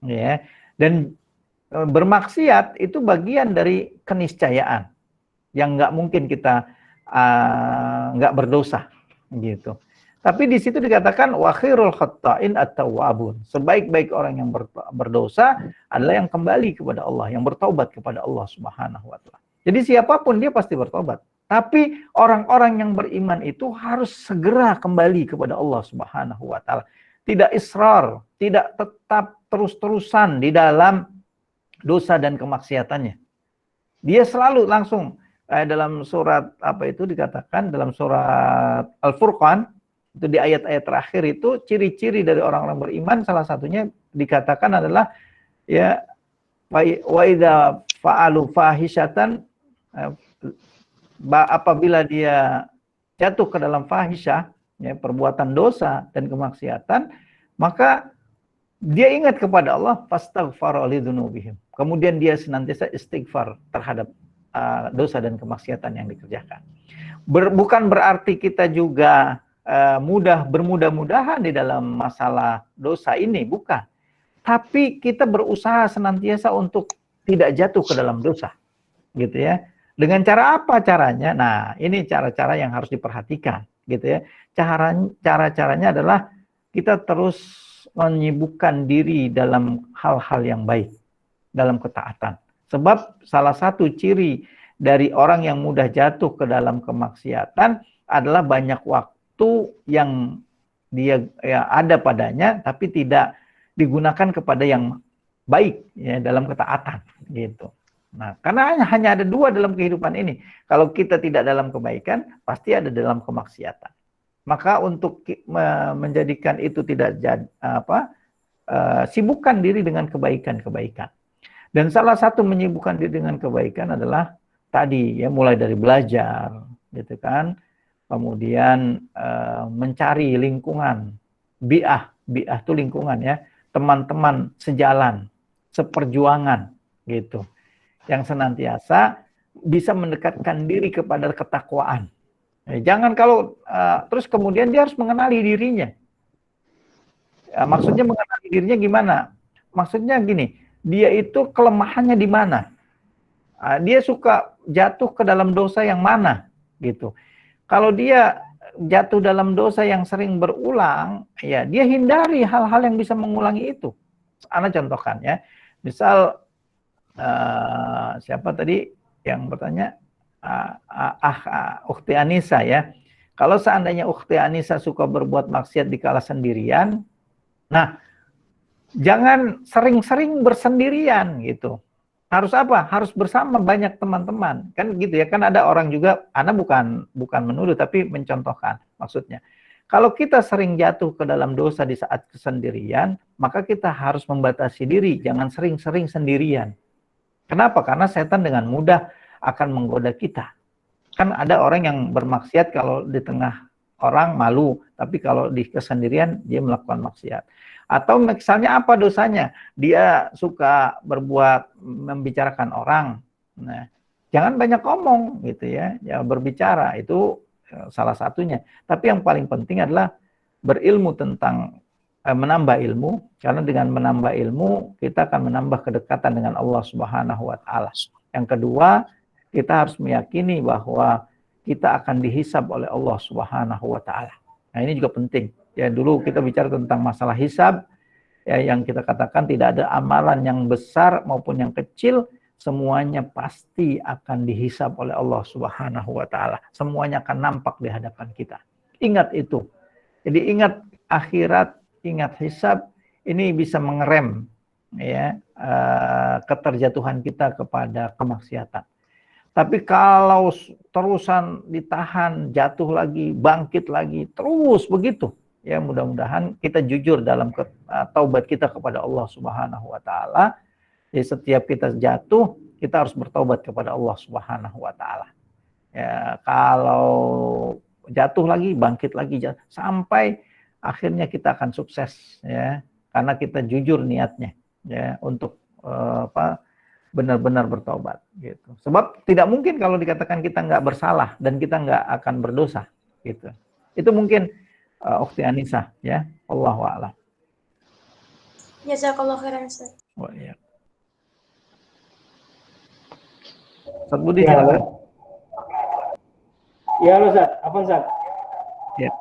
Ya, dan bermaksiat itu bagian dari keniscayaan yang nggak mungkin kita nggak berdosa gitu. Tapi di situ dikatakan wa khairul khatta'in at-tawwabun. Sebaik-baik orang yang berdosa adalah yang kembali kepada Allah, yang bertaubat kepada Allah Subhanahu wa taala. Jadi siapapun dia pasti bertobat. Tapi orang-orang yang beriman itu harus segera kembali kepada Allah Subhanahu wa taala. Tidak israr, tidak tetap terus-terusan di dalam dosa dan kemaksiatannya. Dia selalu langsung dalam surat apa itu dikatakan dalam surat Al-Furqan itu di ayat-ayat terakhir itu ciri-ciri dari orang-orang beriman salah satunya dikatakan adalah ya wa idza fa'alu fahisyatan, apabila dia jatuh ke dalam fahisyah ya, perbuatan dosa dan kemaksiatan, maka dia ingat kepada Allah, fastaghfara lidzunubihim. Kemudian dia senantiasa istighfar terhadap dosa dan kemaksiatan yang dikerjakan. Bukan berarti kita juga bermudah-mudahan di dalam masalah dosa ini, bukan. tapi kita berusaha senantiasa untuk tidak jatuh ke dalam dosa, gitu ya. Dengan cara apa caranya? Nah, ini cara-cara yang harus diperhatikan, gitu ya. Cara-caranya adalah kita terus menyibukkan diri dalam hal-hal yang baik, dalam ketaatan. Sebab salah satu ciri dari orang yang mudah jatuh ke dalam kemaksiatan adalah banyak waktu yang dia ada padanya, tapi tidak digunakan kepada yang baik, ya, dalam ketaatan, gitu. Nah, karena hanya ada dua dalam kehidupan ini. Kalau kita tidak dalam kebaikan, pasti ada dalam kemaksiatan. Maka untuk menjadikan itu tidak sibukkan diri dengan kebaikan-kebaikan. Dan salah satu menyibukkan diri dengan kebaikan adalah tadi, ya, mulai dari belajar, gitu kan. Kemudian mencari lingkungan, bi'ah itu lingkungan, ya, teman-teman sejalan, seperjuangan, gitu, yang senantiasa bisa mendekatkan diri kepada ketakwaan. Jangan kalau terus kemudian dia harus mengenali dirinya. Maksudnya mengenali dirinya gimana? Maksudnya gini, dia itu kelemahannya di mana? Dia suka jatuh ke dalam dosa yang mana, gitu. Kalau dia jatuh dalam dosa yang sering berulang, ya dia hindari hal-hal yang bisa mengulangi itu. Ana contohkan, ya. Misal siapa tadi yang bertanya? Ukhti Anissa, ya. Kalau seandainya Ukhti Anissa suka berbuat maksiat di kala sendirian, nah, jangan sering-sering bersendirian, gitu. Harus apa? Harus bersama banyak teman-teman. Kan gitu ya, kan ada orang juga, Ana bukan menuduh, tapi mencontohkan maksudnya. Kalau kita sering jatuh ke dalam dosa di saat kesendirian, maka kita harus membatasi diri, jangan sering-sering sendirian. Kenapa? Karena setan dengan mudah akan menggoda kita. Kan ada orang yang bermaksiat kalau di tengah orang malu, tapi kalau di kesendirian dia melakukan maksiat. Atau misalnya apa dosanya? Dia suka membicarakan orang. Nah, jangan banyak ngomong, gitu ya. Ya, berbicara itu salah satunya. Tapi yang paling penting adalah berilmu tentang menambah ilmu, karena dengan menambah ilmu kita akan menambah kedekatan dengan Allah Subhanahu wa taala. Yang kedua, kita harus meyakini bahwa kita akan dihisab oleh Allah Subhanahu wa taala. Nah, ini juga penting. Ya, dulu kita bicara tentang masalah hisab, ya, yang kita katakan tidak ada amalan yang besar maupun yang kecil, semuanya pasti akan dihisab oleh Allah Subhanahu wa taala. Semuanya akan nampak di hadapan kita. Ingat itu. Jadi ingat akhirat, ingat hisab, ini bisa mengerem, ya, keterjatuhan kita kepada kemaksiatan. Tapi kalau terusan ditahan, jatuh lagi, bangkit lagi, terus begitu, ya, mudah-mudahan kita jujur dalam taubat kita kepada Allah Subhanahu wa taala. Jadi setiap kita jatuh, kita harus bertaubat kepada Allah Subhanahu wa taala. Ya, kalau jatuh lagi, bangkit lagi, sampai akhirnya kita akan sukses, ya, karena kita jujur niatnya, ya, untuk benar-benar bertobat, gitu. Sebab tidak mungkin kalau dikatakan kita nggak bersalah dan kita nggak akan berdosa, gitu. Itu mungkin Ukhti Anissa, ya. Allahu a'lam. Jazakallah khairan, Ustaz. Wah, ya. Ustaz Budi, Ya, silakan. Ya, halo, Ustaz. Apa, Ustaz? Ya.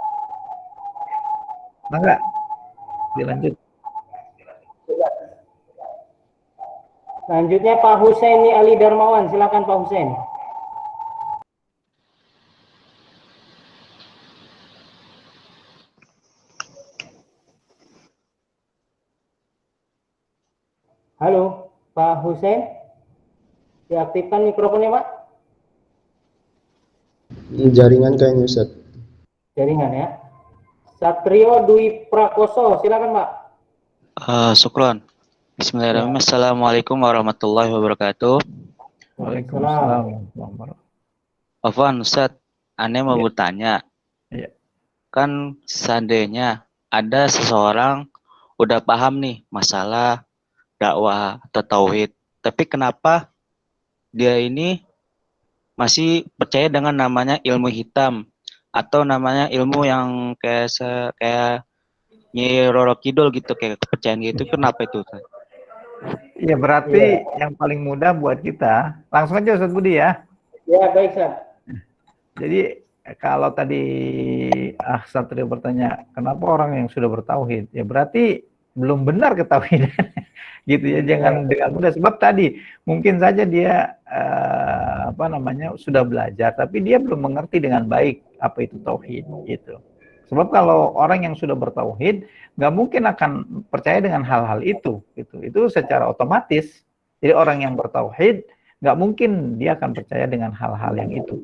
Mangga, dilanjut. Selanjutnya Pak Husaini Ali Darmawan, silakan Pak Husain. Halo, Pak Husain. Diaktifkan mikrofonnya, Pak. Jaringan kayaknya, Ustaz. Jaringan, ya. Satrio Dwi Prakoso, silakan, Pak. Syukron. Bismillahirrahmanirrahim. Assalamualaikum warahmatullahi wabarakatuh. Waalaikumsalam. Afwan, Ustaz, Ane mau Ya. bertanya. Ya. Kan seandainya ada seseorang udah paham nih masalah dakwah atau tauhid, tapi kenapa dia ini masih percaya dengan namanya ilmu hitam atau namanya ilmu yang kayak Nyi Roro Kidul gitu, kayak kepercayaan gitu. Kenapa itu Ustaz? Ya berarti yang paling mudah buat kita, langsung aja Ustaz Budi ya. Ya, baik, Ustaz. Jadi kalau tadi Satrio bertanya, kenapa orang yang sudah bertauhid? Ya berarti belum benar ketauhidan. Gitu ya, jangan dengan mudah. Sebab tadi mungkin saja dia sudah belajar, tapi dia belum mengerti dengan baik apa itu tauhid. Gitu. Sebab kalau orang yang sudah bertauhid, nggak mungkin akan percaya dengan hal-hal itu. Gitu. Itu secara otomatis. Jadi orang yang bertauhid, nggak mungkin dia akan percaya dengan hal-hal yang itu.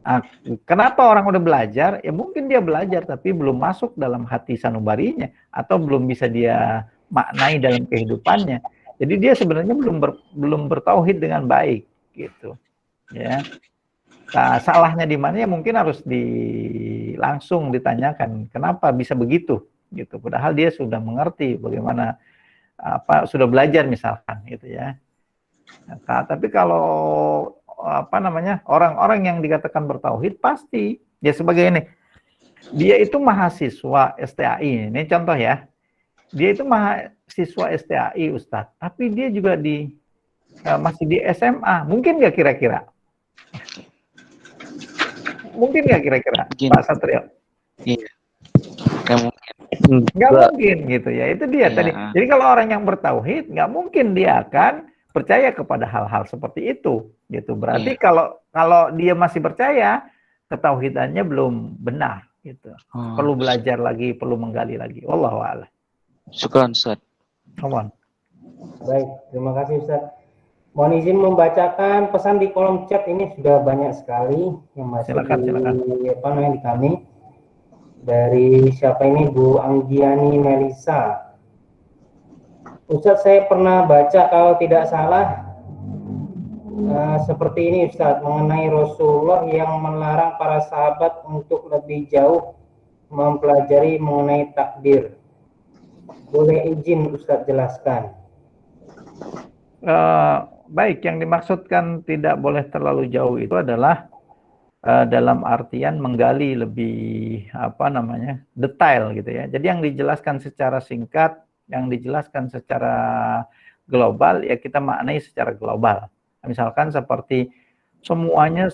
Nah, kenapa orang udah belajar? Ya mungkin dia belajar tapi belum masuk dalam hati sanubarinya atau belum bisa dia maknai dalam kehidupannya. Jadi dia sebenarnya belum bertauhid dengan baik gitu. Ya. Nah, salahnya di mana ya mungkin harus langsung ditanyakan kenapa bisa begitu gitu. Padahal dia sudah mengerti bagaimana sudah belajar misalkan gitu ya. Nah, tapi kalau orang-orang yang dikatakan bertauhid pasti ya sebagai ini, dia itu mahasiswa STAI, ini contoh ya, dia itu mahasiswa STAI Ustadz, tapi dia juga masih di SMA, mungkin nggak kira-kira? Mungkin nggak kira-kira Pak Satrio? Iya, nggak mungkin. Nggak mungkin gitu ya, itu dia tadi. Jadi kalau orang yang bertauhid nggak mungkin dia akan percaya kepada hal-hal seperti itu, gitu. Berarti kalau dia masih percaya, ketauhidannya belum benar, gitu. Perlu belajar lagi, perlu menggali lagi. Wallahu a'lam. Syukran Ustaz. Baik, terima kasih Ustaz. Mohon izin membacakan pesan di kolom chat, ini sudah banyak sekali yang masuk di kami. Dari siapa ini, Bu Anggiani Melisa. Ustadz, saya pernah baca kalau tidak salah seperti ini Ustadz, mengenai Rasulullah yang melarang para sahabat untuk lebih jauh mempelajari mengenai takdir. Boleh izin Ustadz jelaskan? Baik, yang dimaksudkan tidak boleh terlalu jauh itu adalah dalam artian menggali lebih detail gitu ya. Jadi yang dijelaskan secara singkat, yang dijelaskan secara global ya kita maknai secara global. Misalkan seperti semuanya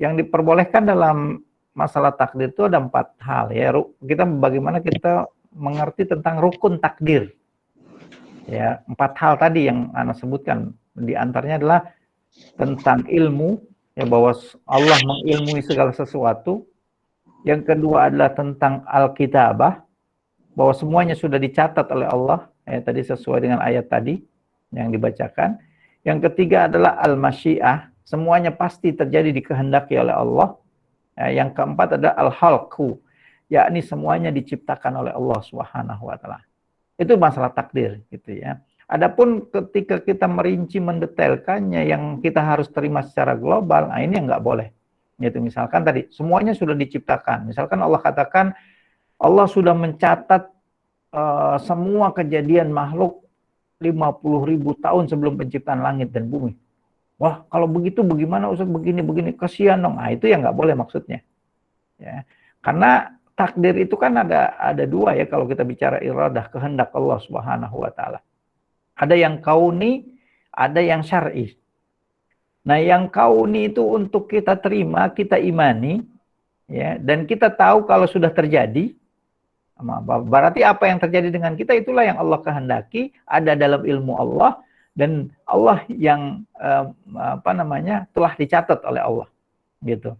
yang diperbolehkan dalam masalah takdir itu ada 4 hal ya. Kita bagaimana kita mengerti tentang rukun takdir. Ya, 4 hal tadi yang Ana sebutkan, di antaranya adalah tentang ilmu, ya bahwa Allah mengilmui segala sesuatu. Yang kedua adalah tentang al-kitabah, bahwa semuanya sudah dicatat oleh Allah, ya tadi sesuai dengan ayat tadi yang dibacakan. Yang ketiga adalah al-masyiah, semuanya pasti terjadi dikehendaki oleh Allah. Ya, yang keempat adalah al-khalqu, yakni semuanya diciptakan oleh Allah Subhanahu wa taala. Itu masalah takdir gitu ya. Adapun ketika kita merinci mendetailkannya yang kita harus terima secara global, nah ini yang nggak boleh. Yaitu misalkan tadi semuanya sudah diciptakan. Misalkan Allah katakan Allah sudah mencatat semua kejadian makhluk 50.000 tahun sebelum penciptaan langit dan bumi. Wah, kalau begitu bagaimana Ustaz, begini kasihan dong. Nah, itu yang nggak boleh maksudnya. Ya. Karena takdir itu kan ada 2 ya kalau kita bicara iradah, kehendak Allah Subhanahu wa taala. Ada yang kauni, ada yang syar'i. Nah, yang kauni itu untuk kita terima, kita imani, ya, dan kita tahu kalau sudah terjadi. Berarti apa yang terjadi dengan kita itulah yang Allah kehendaki, ada dalam ilmu Allah, dan Allah yang telah dicatat oleh Allah, gitu.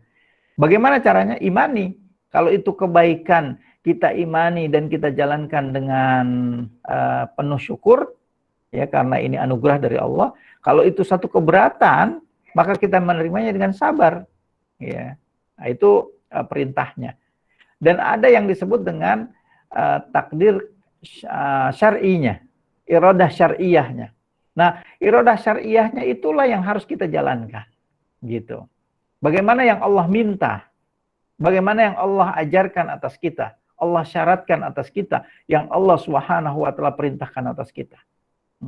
Bagaimana caranya? Imani. Kalau itu kebaikan, kita imani dan kita jalankan dengan penuh syukur, ya karena ini anugerah dari Allah. Kalau itu satu keberatan, maka kita menerimanya dengan sabar, ya. Nah, itu perintahnya. Dan ada yang disebut dengan takdir syar'inya, iradah syar'iyahnya. Nah, iradah syar'iyahnya itulah yang harus kita jalankan, gitu. Bagaimana yang Allah minta, bagaimana yang Allah ajarkan atas kita, Allah syaratkan atas kita, yang Allah Subhanahu wa taala perintahkan atas kita,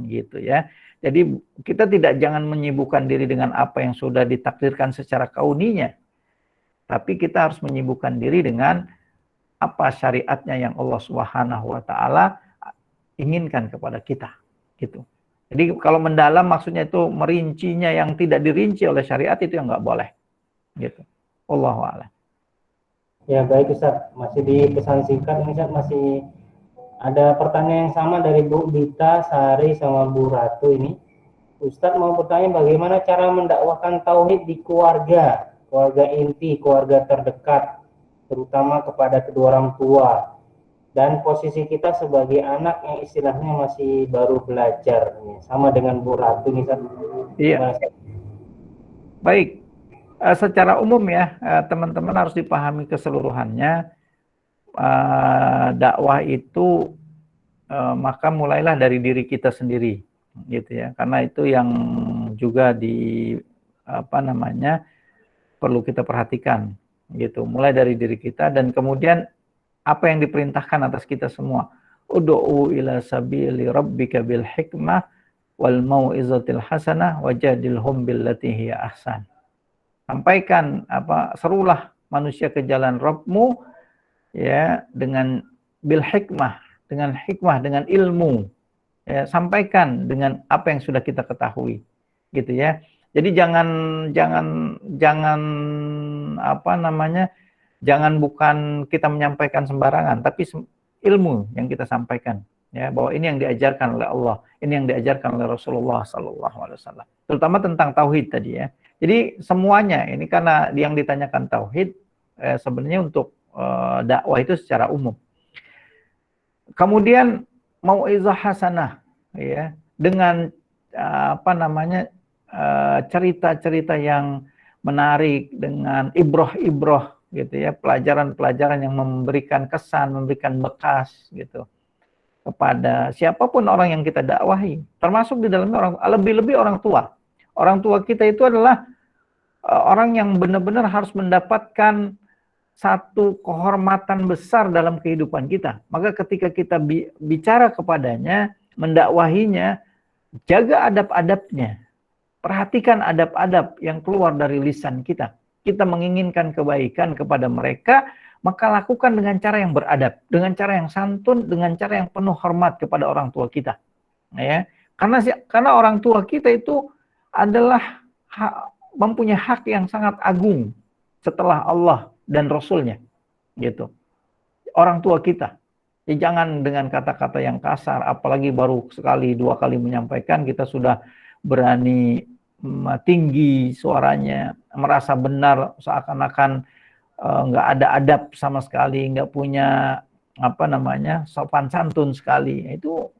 gitu ya. Jadi kita jangan menyibukkan diri dengan apa yang sudah ditakdirkan secara kauninya, tapi kita harus menyibukkan diri dengan apa syariatnya yang Allah Subhanahu wa taala inginkan kepada kita, gitu. Jadi kalau mendalam maksudnya itu merincinya yang tidak dirinci oleh syariat itu yang nggak boleh, gitu. Wallahu a'lam. Ya baik Ustaz, masih di pesan singkat ini Ustaz, masih ada pertanyaan yang sama dari Bu Dita, Sari, sama Bu Ratu ini. Ustaz mau bertanya bagaimana cara mendakwahkan tauhid di keluarga inti, keluarga terdekat, terutama kepada kedua orang tua, dan posisi kita sebagai anak yang istilahnya masih baru belajar, sama dengan Bu Ratu nih Ustaz. Iya. Baik, secara umum ya teman-teman harus dipahami keseluruhannya. Dakwah itu maka mulailah dari diri kita sendiri, gitu ya, karena itu yang juga perlu kita perhatikan, gitu. Mulai dari diri kita dan kemudian apa yang diperintahkan atas kita semua. Ud'u ila sabili rabbika bil hikmah wal mau'izatil hasanah wajadilhum billati hiya ahsan. Sampaikan serulah manusia ke jalan Rabbmu ya dengan bil hikmah, dengan hikmah, dengan ilmu. Ya, sampaikan dengan apa yang sudah kita ketahui, gitu ya. Jadi jangan bukan kita menyampaikan sembarangan, tapi ilmu yang kita sampaikan, ya, bahwa ini yang diajarkan oleh Allah, ini yang diajarkan oleh Rasulullah SAW, terutama tentang tauhid tadi ya. Jadi semuanya ini karena yang ditanyakan tauhid, sebenarnya untuk dakwah itu secara umum. Kemudian mau'izah hasanah, ya, dengan cerita-cerita yang menarik, dengan ibroh-ibroh, gitu ya, pelajaran-pelajaran yang memberikan kesan, memberikan bekas, gitu, kepada siapapun orang yang kita dakwahi, termasuk di dalamnya lebih-lebih orang tua. Orang tua kita itu adalah orang yang benar-benar harus mendapatkan satu kehormatan besar dalam kehidupan kita. Maka ketika kita bicara kepadanya, mendakwahinya, jaga adab-adabnya. Perhatikan adab-adab yang keluar dari lisan kita. Kita menginginkan kebaikan kepada mereka, maka lakukan dengan cara yang beradab, dengan cara yang santun, dengan cara yang penuh hormat kepada orang tua kita. Ya, karena orang tua kita itu adalah mempunyai hak yang sangat agung setelah Allah dan Rasulnya, gitu. Orang tua kita. Ya, jangan dengan kata-kata yang kasar, apalagi baru sekali, dua kali menyampaikan, kita sudah berani tinggi suaranya, merasa benar, seakan-akan nggak ada adab sama sekali, nggak punya sopan santun sekali. Itu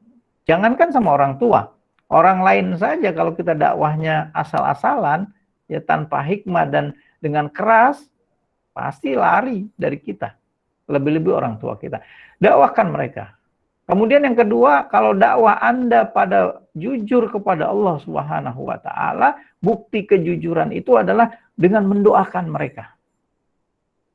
jangankan sama orang tua, orang lain saja kalau kita dakwahnya asal-asalan, ya tanpa hikmah dan dengan keras, pasti lari dari kita. Lebih-lebih orang tua kita. Dakwahkan mereka. Kemudian yang kedua, kalau dakwah Anda pada jujur kepada Allah Subhanahu wa taala, bukti kejujuran itu adalah dengan mendoakan mereka.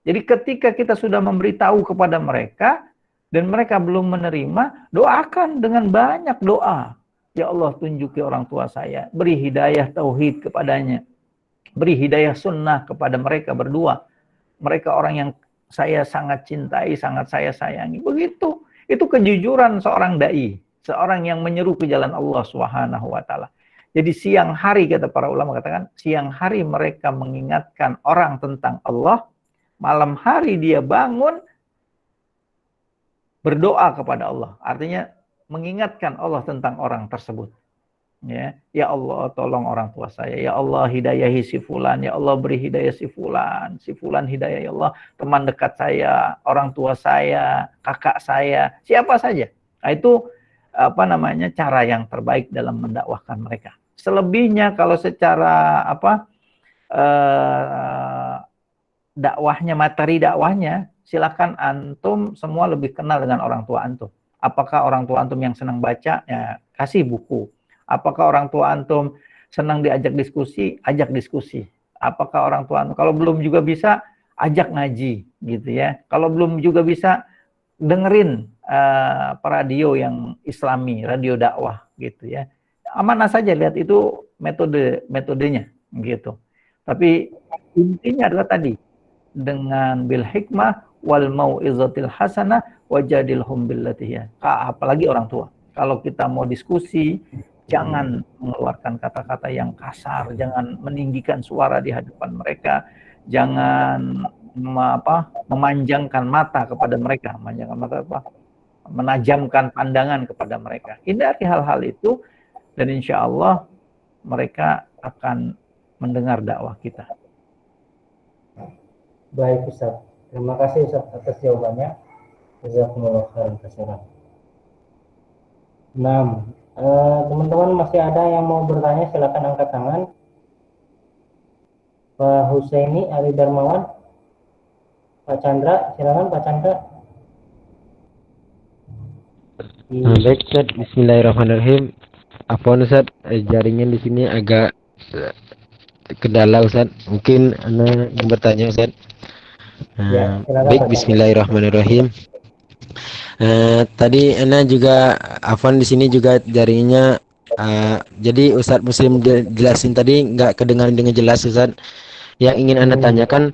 Jadi ketika kita sudah memberitahu kepada mereka dan mereka belum menerima, doakan dengan banyak doa. Ya Allah, tunjuki orang tua saya, beri hidayah tauhid kepadanya, beri hidayah sunnah kepada mereka berdua. Mereka orang yang saya sangat cintai, sangat saya sayangi. Begitu. Itu kejujuran seorang dai, seorang yang menyeru ke jalan Allah Subhanahu wa taala. Jadi siang hari, kata para ulama katakan, siang hari mereka mengingatkan orang tentang Allah, malam hari dia bangun berdoa kepada Allah. Artinya mengingatkan Allah tentang orang tersebut. Ya Allah, tolong orang tua saya. Ya Allah, hidayahi si fulan. Ya Allah, beri hidayah si fulan. Si fulan hidayah, ya Allah. Teman dekat saya, orang tua saya, kakak saya, siapa saja. Nah, itu cara yang terbaik dalam mendakwahkan mereka. Selebihnya kalau secara dakwahnya, materi dakwahnya, silakan antum semua lebih kenal dengan orang tua antum. Apakah orang tua antum yang senang baca, ya kasih buku. Apakah orang tua antum senang diajak diskusi, ajak diskusi. Apakah orang tua antum, kalau belum juga bisa, ajak ngaji, gitu ya. Kalau belum juga bisa, dengerin radio yang islami, radio dakwah, gitu ya. Amanah saja, lihat itu metodenya, gitu. Tapi intinya adalah tadi, dengan bil hikmah wal mau'izatil hasanah wajadilhum billati hiya. Apalagi orang tua. Kalau kita mau diskusi, jangan mengeluarkan kata-kata yang kasar, jangan meninggikan suara di hadapan mereka, jangan memanjangkan mata kepada mereka, menajamkan pandangan kepada mereka. Hindari hal-hal itu dan insya Allah mereka akan mendengar dakwah kita. Baik Ustaz, terima kasih Ustaz atas jawabannya. Jazakumullah khairan katsiran. 6. Teman-teman masih ada yang mau bertanya, silakan angkat tangan. Pak Husaini Ali Darmawan, Pak Chandra, silakan Pak Chandra. Baik Ustaz, Bismillahirrahmanirrahim. Apaan Ustaz, jaringan di sini agak kendala Ustaz. Mungkin Anda yang bertanya Ustaz. Ya, Baik, Bismillahirrahmanirrahim. Tadi Anda juga Afwan di sini juga jaringannya jadi Ustaz Muslim jelasin tadi nggak kedengaran dengan jelas Ustaz. Yang ingin Anda tanyakan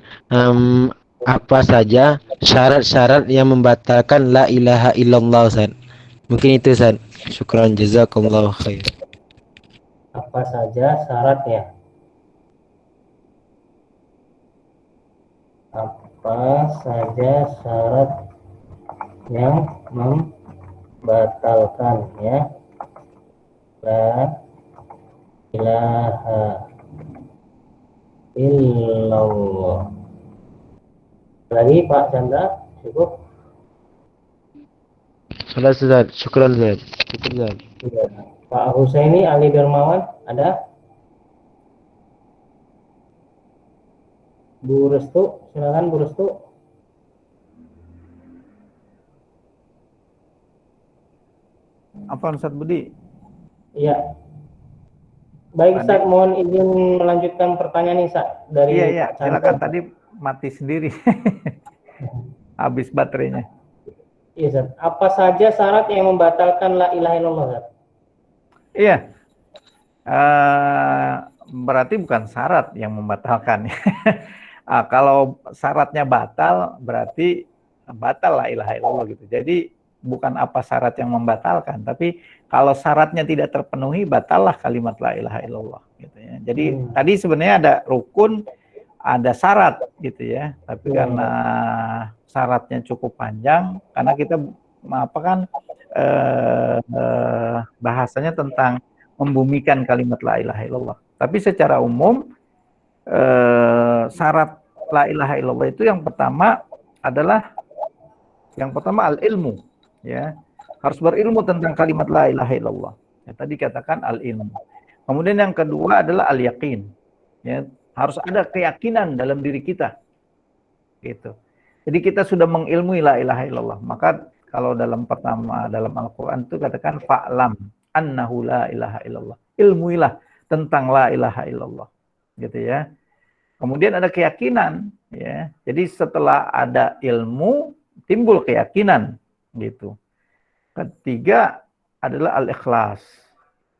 apa saja syarat-syarat yang membatalkan la ilaha illallah Ustaz. Mungkin itu Ustaz. Syukran jazakumullah khair. Apa saja syaratnya? Apa saja syarat yang membatalkan ya la ilaha illallah. Lagi Pak Chandra, cukup? Salah Ustaz, syukran Ustaz. Syukran. Ya. Pak Husaini Ali Darmawan ada? Bu Restu, silakan Bu Restu. Apa Ustaz Budi? Iya. Baik Ustaz, mohon izin melanjutkan pertanyaan Ustaz dari Iya, Pak Chandra. silakan, tadi mati sendiri. Habis baterainya. Iya Ustaz. Apa saja syarat yang membatalkan la ilaha illallah Ustaz? Iya. Berarti bukan syarat yang membatalkan. Kalau syaratnya batal, berarti batal la ilaha illallah gitu. Jadi bukan apa syarat yang membatalkan, tapi kalau syaratnya tidak terpenuhi, batallah kalimat la ilaha illallah gitu ya. Jadi tadi sebenarnya ada rukun, ada syarat gitu ya. Tapi karena syaratnya cukup panjang, karena kita bahasanya tentang membumikan kalimat la ilaha illallah. Tapi secara umum syarat la ilaha illallah itu yang pertama adalah al-ilmu ya. Harus berilmu tentang kalimat la ilaha illallah. Ya, tadi katakan al-ilmu. Kemudian yang kedua adalah al-yaqin. Ya, harus ada keyakinan dalam diri kita. Gitu. Jadi kita sudah mengilmui la ilaha illallah. Maka kalau dalam Al-Qur'an itu katakan fa'lam annahu la ilaha illallah. Ilmuilah tentang la ilaha illallah. Gitu ya. Kemudian ada keyakinan ya. Jadi setelah ada ilmu timbul keyakinan gitu. Ketiga adalah al-ikhlas.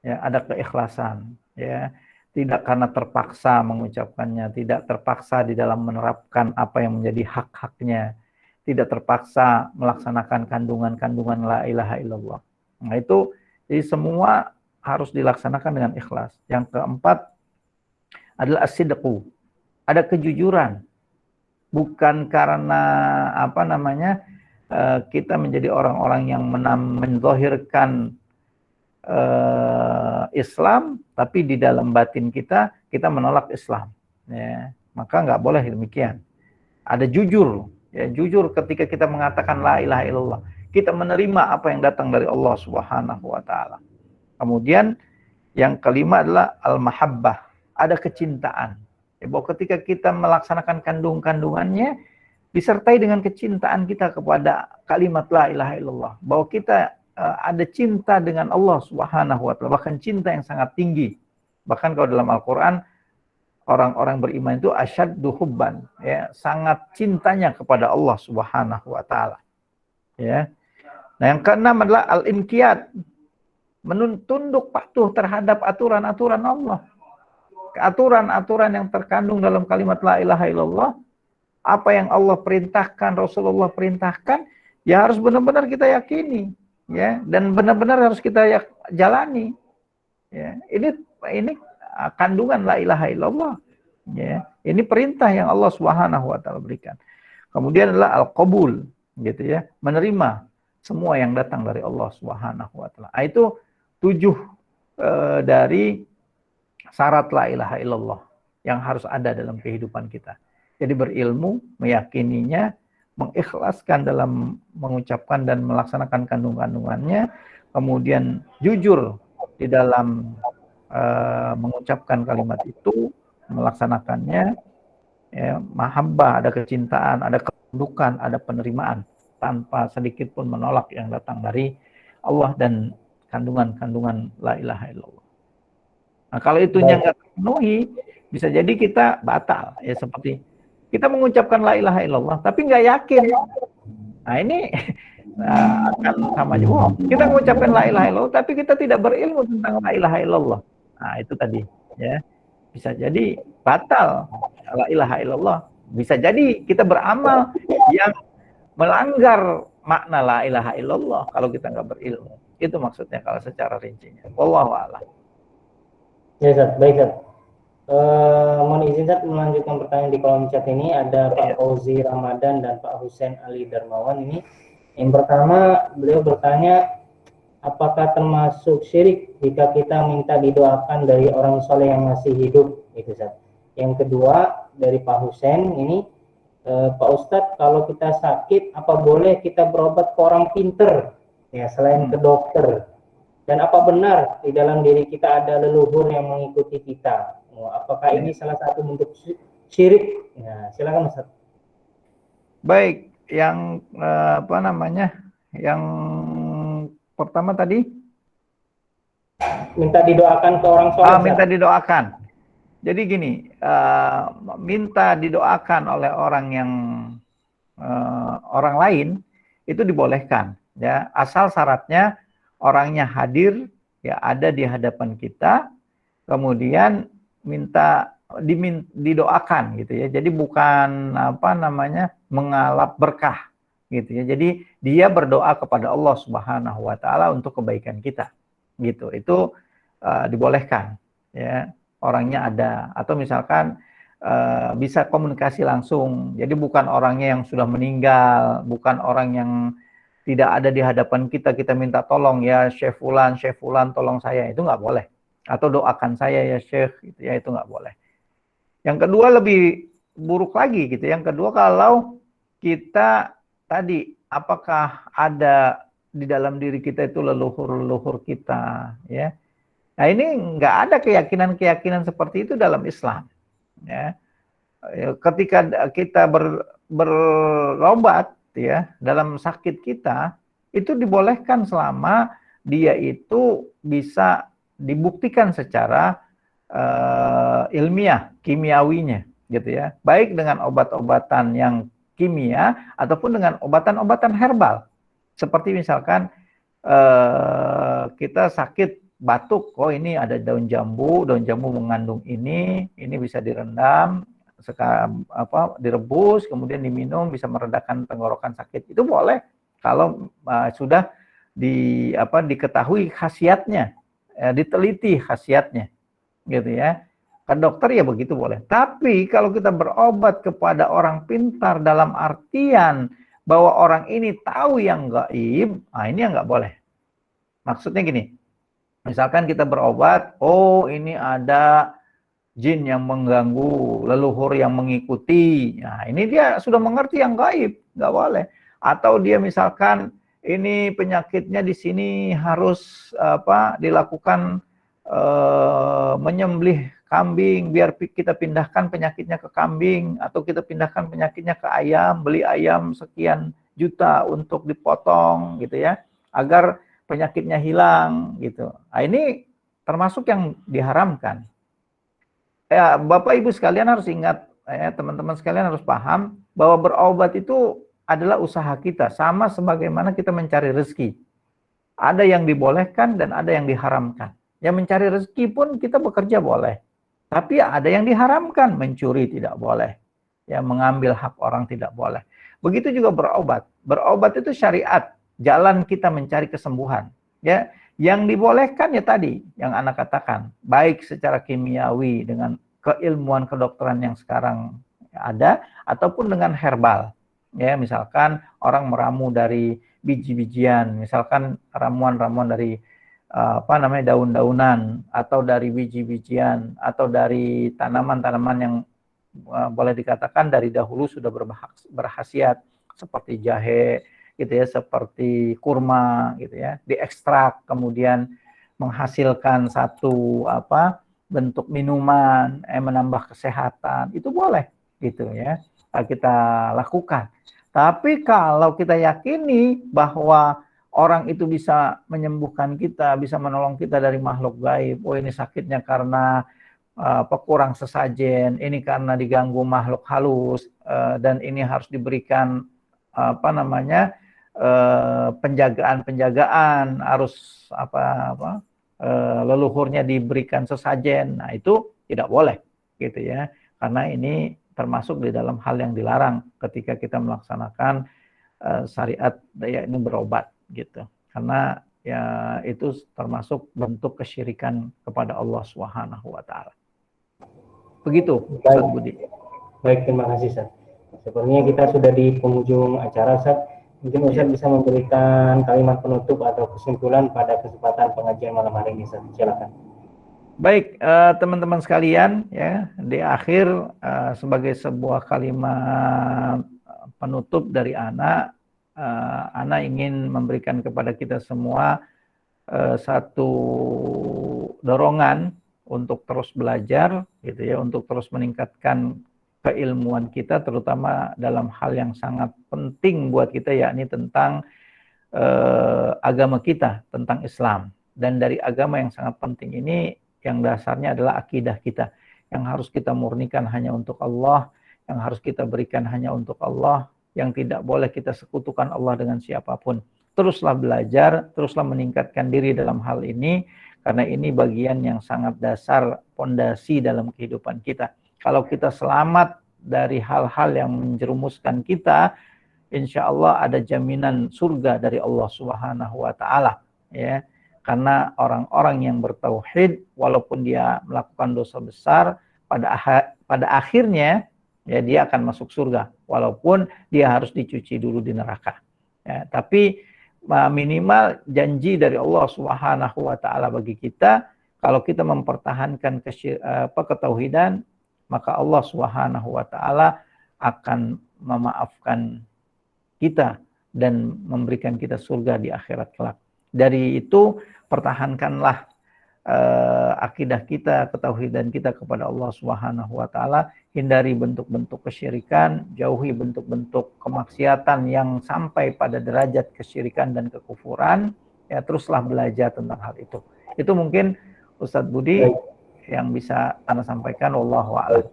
Ya, ada keikhlasan ya. Tidak karena terpaksa mengucapkannya, tidak terpaksa di dalam menerapkan apa yang menjadi hak-haknya, tidak terpaksa melaksanakan kandungan-kandungan la ilaha illallah. Nah itu jadi semua harus dilaksanakan dengan ikhlas. Yang keempat adalah as-sidqu. Ada kejujuran. Bukan karena kita menjadi orang-orang yang menzahirkan Islam, tapi di dalam batin kita menolak Islam. Ya, maka nggak boleh demikian. Ada jujur, ya jujur ketika kita mengatakan la ilaha illallah. Kita menerima apa yang datang dari Allah Subhanahu wa taala. Kemudian yang kelima adalah al-mahabbah, ada kecintaan. Ya, bahwa ketika kita melaksanakan kandungannya disertai dengan kecintaan kita kepada kalimat la ilaha illallah. Bahwa kita ada cinta dengan Allah Subhanahu wa taala, bahkan cinta yang sangat tinggi. Bahkan kalau dalam Al-Qur'an orang-orang beriman itu asyaddu hubban, ya, sangat cintanya kepada Allah Subhanahu wa taala. Ya. Nah, yang keenam adalah al-inqiyad, tunduk patuh terhadap aturan-aturan Allah. Aturan-aturan yang terkandung dalam kalimat la ilaha illallah apa yang Allah perintahkan, Rasulullah perintahkan, ya harus benar-benar kita yakini, ya, dan benar-benar harus kita jalani. Ya, ini kandungan la ilaha illallah. Ya, ini perintah yang Allah Subhanahu wa taala berikan. Kemudian adalah al-qabul, gitu ya, menerima semua yang datang dari Allah Subhanahu wa taala. Itu 7 dari syarat la ilaha illallah yang harus ada dalam kehidupan kita. Jadi berilmu, meyakininya, mengikhlaskan dalam mengucapkan dan melaksanakan kandungannya, kemudian jujur di dalam mengucapkan kalimat itu, melaksanakannya, ya, mahabbah, ada kecintaan, ada ketundukan, ada penerimaan, tanpa sedikit pun menolak yang datang dari Allah dan kandungan-kandungan la ilaha illallah. Nah, kalau itunya nggak terpenuhi, bisa jadi kita batal, ya, seperti kita mengucapkan la ilaha illallah tapi nggak yakin. Nah, ini akan sama juga. Kita mengucapkan la ilaha illallah tapi kita tidak berilmu tentang la ilaha illallah. Nah, itu tadi, ya. Bisa jadi batal la ilaha illallah. Bisa jadi kita beramal yang melanggar makna la ilaha illallah kalau kita nggak berilmu. Itu maksudnya kalau secara rincinya. Wallahu a'lam. Ya, Ustaz. Baik, Ustaz. Mohon izin, Ustaz, melanjutkan pertanyaan di kolom chat ini. Ada Pak Fauzi Ramadan dan Pak Husain Ali Darmawan ini. Yang pertama, beliau bertanya, apakah termasuk syirik jika kita minta didoakan dari orang soleh yang masih hidup? Itu, Ustaz. Yang kedua, dari Pak Husain ini, Pak Ustadz, kalau kita sakit, apa boleh kita berobat ke orang pinter, ya, selain ke dokter? Dan apa benar di dalam diri kita ada leluhur yang mengikuti kita? Apakah ini salah satu bentuk syirik? Ya, silakan, Ustaz. Baik, yang yang pertama tadi minta didoakan ke orang soleh. Minta didoakan. Jadi gini, minta didoakan oleh orang yang orang lain itu dibolehkan, ya, asal syaratnya orangnya hadir, ya, ada di hadapan kita, kemudian minta didoakan, gitu ya. Jadi bukan mengalap berkah, gitu ya. Jadi dia berdoa kepada Allah Subhanahu wa taala untuk kebaikan kita, gitu. Itu dibolehkan, ya. Orangnya ada, atau misalkan bisa komunikasi langsung. Jadi bukan orangnya yang sudah meninggal, bukan orang yang tidak ada di hadapan kita, kita minta tolong, ya Syekh Fulan, tolong saya, itu nggak boleh. Atau doakan saya ya Syekh, gitu ya, itu nggak boleh. Yang kedua lebih buruk lagi, gitu. Yang kedua, kalau kita tadi, apakah ada di dalam diri kita itu leluhur kita, ya. Nah, ini nggak ada keyakinan-keyakinan seperti itu dalam Islam, ya. Ketika kita berobat, ya, dalam sakit kita, itu dibolehkan selama dia itu bisa dibuktikan secara ilmiah, kimiawinya, gitu ya. Baik dengan obat-obatan yang kimia ataupun dengan obatan-obatan herbal. Seperti misalkan kita sakit batuk, oh ini ada daun jambu mengandung ini bisa direndam, direbus, kemudian diminum, bisa meredakan tenggorokan sakit. Itu boleh kalau sudah diketahui khasiatnya, diteliti khasiatnya, gitu ya. Ke dokter ya begitu boleh. Tapi kalau kita berobat kepada orang pintar dalam artian bahwa orang ini tahu yang gaib, nah ini yang nggak boleh. Maksudnya gini, misalkan kita berobat, oh ini ada jin yang mengganggu, leluhur yang mengikuti. Nah, ini dia sudah mengerti yang gaib, nggak boleh. Atau dia misalkan ini penyakitnya di sini harus dilakukan menyembelih kambing, biar kita pindahkan penyakitnya ke kambing, atau kita pindahkan penyakitnya ke ayam, beli ayam sekian juta untuk dipotong, gitu ya, agar penyakitnya hilang, gitu. Nah, ini termasuk yang diharamkan. Ya, Bapak Ibu sekalian harus ingat, ya, teman-teman sekalian harus paham bahwa berobat itu adalah usaha kita, sama sebagaimana kita mencari rezeki. Ada yang dibolehkan dan ada yang diharamkan. Yang mencari rezeki pun kita bekerja boleh, tapi ada yang diharamkan, mencuri tidak boleh, Ya, mengambil hak orang tidak boleh. Begitu juga berobat. Berobat itu syariat, jalan kita mencari kesembuhan. Ya, yang dibolehkan ya tadi yang anak katakan, baik secara kimiawi dengan keilmuan kedokteran yang sekarang ada ataupun dengan herbal. Ya, misalkan orang meramu dari biji-bijian, misalkan ramuan-ramuan dari daun-daunan atau dari biji-bijian atau dari tanaman-tanaman yang boleh dikatakan dari dahulu sudah berkhasiat seperti jahe gitu ya, seperti kurma gitu ya, diekstrak kemudian menghasilkan satu bentuk minuman menambah kesehatan, itu boleh gitu ya, kita lakukan. Tapi kalau kita yakini bahwa orang itu bisa menyembuhkan kita, bisa menolong kita dari makhluk gaib, oh ini sakitnya karena kurang sesajen, ini karena diganggu makhluk halus, dan ini harus diberikan penjagaan, harus leluhurnya diberikan sesajen. Nah, itu tidak boleh gitu ya, karena ini termasuk di dalam hal yang dilarang ketika kita melaksanakan syariat ini berobat gitu, karena ya itu termasuk bentuk kesyirikan kepada Allah Subhanahu wa taala. Begitu, Ustaz Budi. Baik, terima kasih, Ustaz. Sepertinya kita sudah di penghujung acara, Ustaz. Mungkin Ustaz bisa memberikan kalimat penutup atau kesimpulan pada kesempatan pengajian malam hari ini, Ustaz. Silakan. Baik, teman-teman sekalian, ya, di akhir sebagai sebuah kalimat penutup dari Ana ingin memberikan kepada kita semua satu dorongan untuk terus belajar gitu ya, untuk terus meningkatkan keilmuan kita, terutama dalam hal yang sangat penting buat kita, yakni tentang agama kita, tentang Islam. Dan dari agama yang sangat penting ini, yang dasarnya adalah akidah kita, yang harus kita murnikan hanya untuk Allah, yang harus kita berikan hanya untuk Allah, yang tidak boleh kita sekutukan Allah dengan siapapun. Teruslah belajar, teruslah meningkatkan diri dalam hal ini, karena ini bagian yang sangat dasar, pondasi dalam kehidupan kita. Kalau kita selamat dari hal-hal yang menjerumuskan kita, insya Allah ada jaminan surga dari Allah Subhanahu wa taala, ya. Karena orang-orang yang bertauhid, walaupun dia melakukan dosa besar, pada akhirnya ya dia akan masuk surga, walaupun dia harus dicuci dulu di neraka. Ya, tapi minimal janji dari Allah Subhanahu wa taala bagi kita, kalau kita mempertahankan ketauhidan, maka Allah Subhanahu wa taala akan memaafkan kita dan memberikan kita surga di akhirat kelak. Dari itu pertahankanlah akidah kita, ketauhidan kita kepada Allah Subhanahu wa taala, hindari bentuk-bentuk kesyirikan, jauhi bentuk-bentuk kemaksiatan yang sampai pada derajat kesyirikan dan kekufuran, ya teruslah belajar tentang hal itu. Itu mungkin Ustadz Budi yang bisa Anda sampaikan, wallahu a'lam.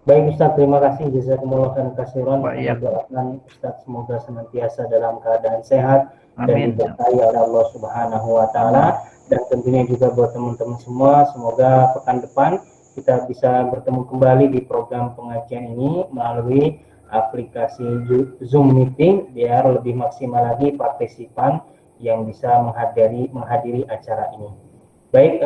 Baik Ustaz, terima kasih, jazakumullah khairan katsiran. Doakan Ustaz semoga senantiasa dalam keadaan sehat dan diberkahi oleh Allah Subhanahu wa taala. Dan tentunya juga buat teman-teman semua, semoga pekan depan kita bisa bertemu kembali di program pengajian ini melalui aplikasi Zoom Meeting, biar lebih maksimal lagi partisipan yang bisa menghadiri acara ini. Baik,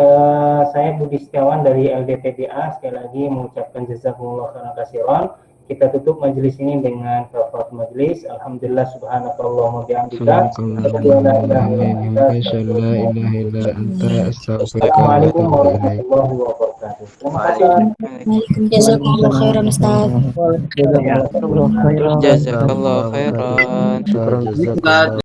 saya Budi Setiawan dari LDPDA, sekali lagi mengucapkan jazakumullah khairan katsiran. Kita tutup majelis ini dengan kafaratul majelis. Alhamdulillah subhanakallahumma wa bihamdika. Assalamualaikum warahmatullahi wabarakatuh. Terima kasih. Jazakumullah khairan Ustaz. Jazakallah khairan.